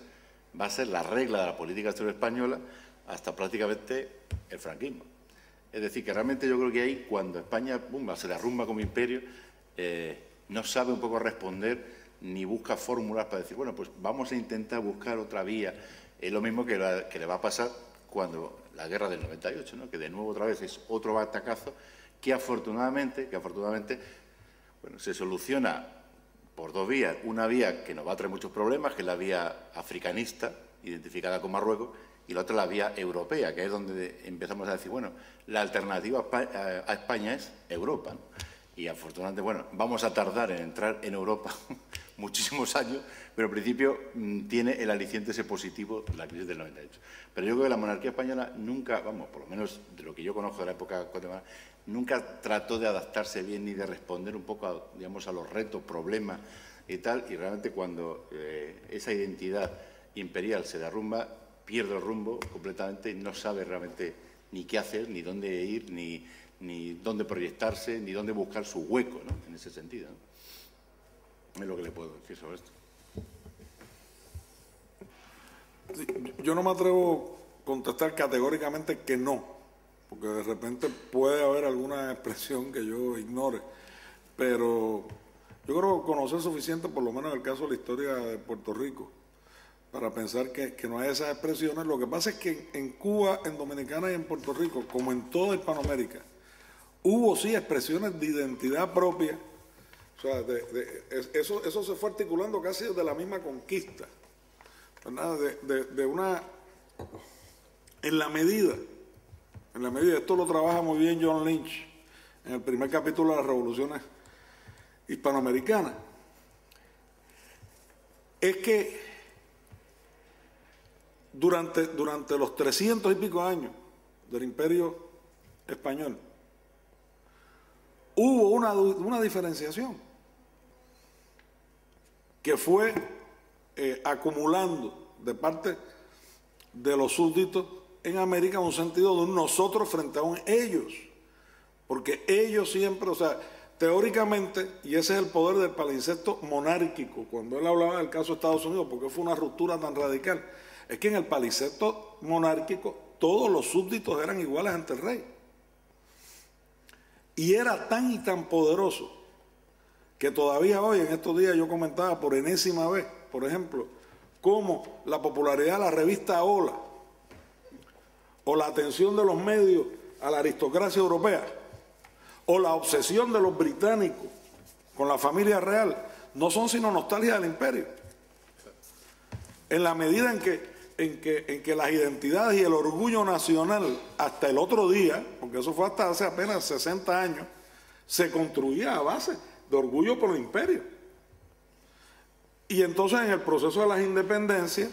va a ser la regla de la política exterior española hasta prácticamente el franquismo. Es decir, que realmente yo creo que ahí, cuando España se derrumba como imperio, no sabe un poco responder ni busca fórmulas para decir, bueno, pues vamos a intentar buscar otra vía. Es lo mismo que le va a pasar cuando la guerra del 98, ¿no? Que de nuevo otra vez es otro batacazo que afortunadamente bueno, se soluciona por dos vías. Una vía que nos va a traer muchos problemas, que es la vía africanista, identificada con Marruecos, y la otra la vía europea, que es donde empezamos a decir, bueno, la alternativa a España es Europa, ¿no? Y afortunadamente, bueno, vamos a tardar en entrar en Europa muchísimos años, pero en principio tiene el aliciente ese positivo la crisis del 98. Pero yo creo que la monarquía española nunca, por lo menos de lo que yo conozco de la época contemporánea, nunca trató de adaptarse bien ni de responder un poco a los retos, problemas y tal, y realmente cuando esa identidad imperial se derrumba, pierde el rumbo completamente y no sabe realmente ni qué hacer, ni dónde ir, ni dónde proyectarse, ni dónde buscar su hueco, ¿no? En ese sentido, ¿no? Es lo que le puedo decir sobre esto. Sí, yo no me atrevo a contestar categóricamente que no, porque de repente puede haber alguna expresión que yo ignore, pero yo creo conocer suficiente, por lo menos en el caso de la historia de Puerto Rico, para pensar que no hay esas expresiones. Lo que pasa es que en Cuba, en Dominicana y en Puerto Rico, como en toda Hispanoamérica, hubo sí expresiones de identidad propia. O sea, eso se fue articulando casi desde la misma conquista, ¿verdad? En la medida, esto lo trabaja muy bien John Lynch en el primer capítulo de las revoluciones hispanoamericanas, es que durante los 300 y pico años del Imperio Español hubo una diferenciación que fue acumulando de parte de los súbditos en América un sentido de un nosotros frente a un ellos, porque ellos siempre, o sea, teóricamente, y ese es el poder del palimpsesto monárquico, cuando él hablaba del caso de Estados Unidos, porque fue una ruptura tan radical, es que en el palimpsesto monárquico todos los súbditos eran iguales ante el rey. Y era tan y tan poderoso que todavía hoy, en estos días, yo comentaba por enésima vez, por ejemplo, cómo la popularidad de la revista Hola o la atención de los medios a la aristocracia europea, o la obsesión de los británicos con la familia real, no son sino nostalgia del imperio. En la medida en que las identidades y el orgullo nacional, hasta el otro día, porque eso fue hasta hace apenas 60 años, se construía a base de orgullo por el imperio. Y entonces en el proceso de las independencias,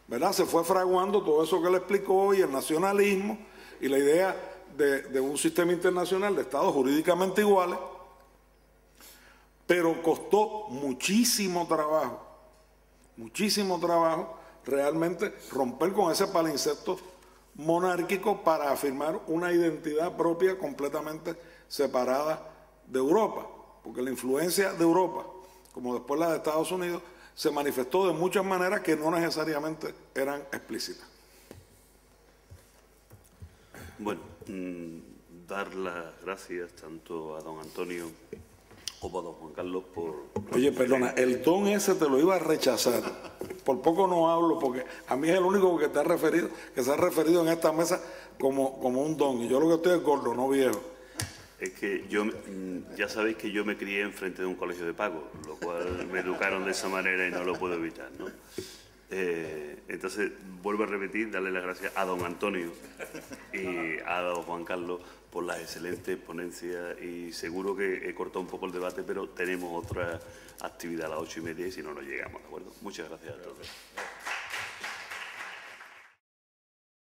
¿verdad?, se fue fraguando todo eso que le explicó hoy, el nacionalismo y la idea de un sistema internacional de estados jurídicamente iguales, pero costó muchísimo trabajo realmente romper con ese palincesto monárquico para afirmar una identidad propia completamente separada de Europa, porque la influencia de Europa, como después la de Estados Unidos, se manifestó de muchas maneras que no necesariamente eran explícitas. Bueno, dar las gracias tanto a don Antonio como a don Juan Carlos por... Oye, perdona, el don ese te lo iba a rechazar. Por poco no hablo, porque a mí es el único que se ha referido en esta mesa como un don. Y yo lo que estoy es gordo, no viejo. Es que yo, ya sabéis que yo me crié enfrente de un colegio de pago, lo cual me educaron de esa manera y no lo puedo evitar, ¿no? Entonces, vuelvo a repetir, darle las gracias a don Antonio y a don Juan Carlos por las excelentes ponencias, y seguro que he cortado un poco el debate, pero tenemos otra actividad a las 8:30 y si no, no llegamos, ¿de acuerdo? Muchas gracias a todos.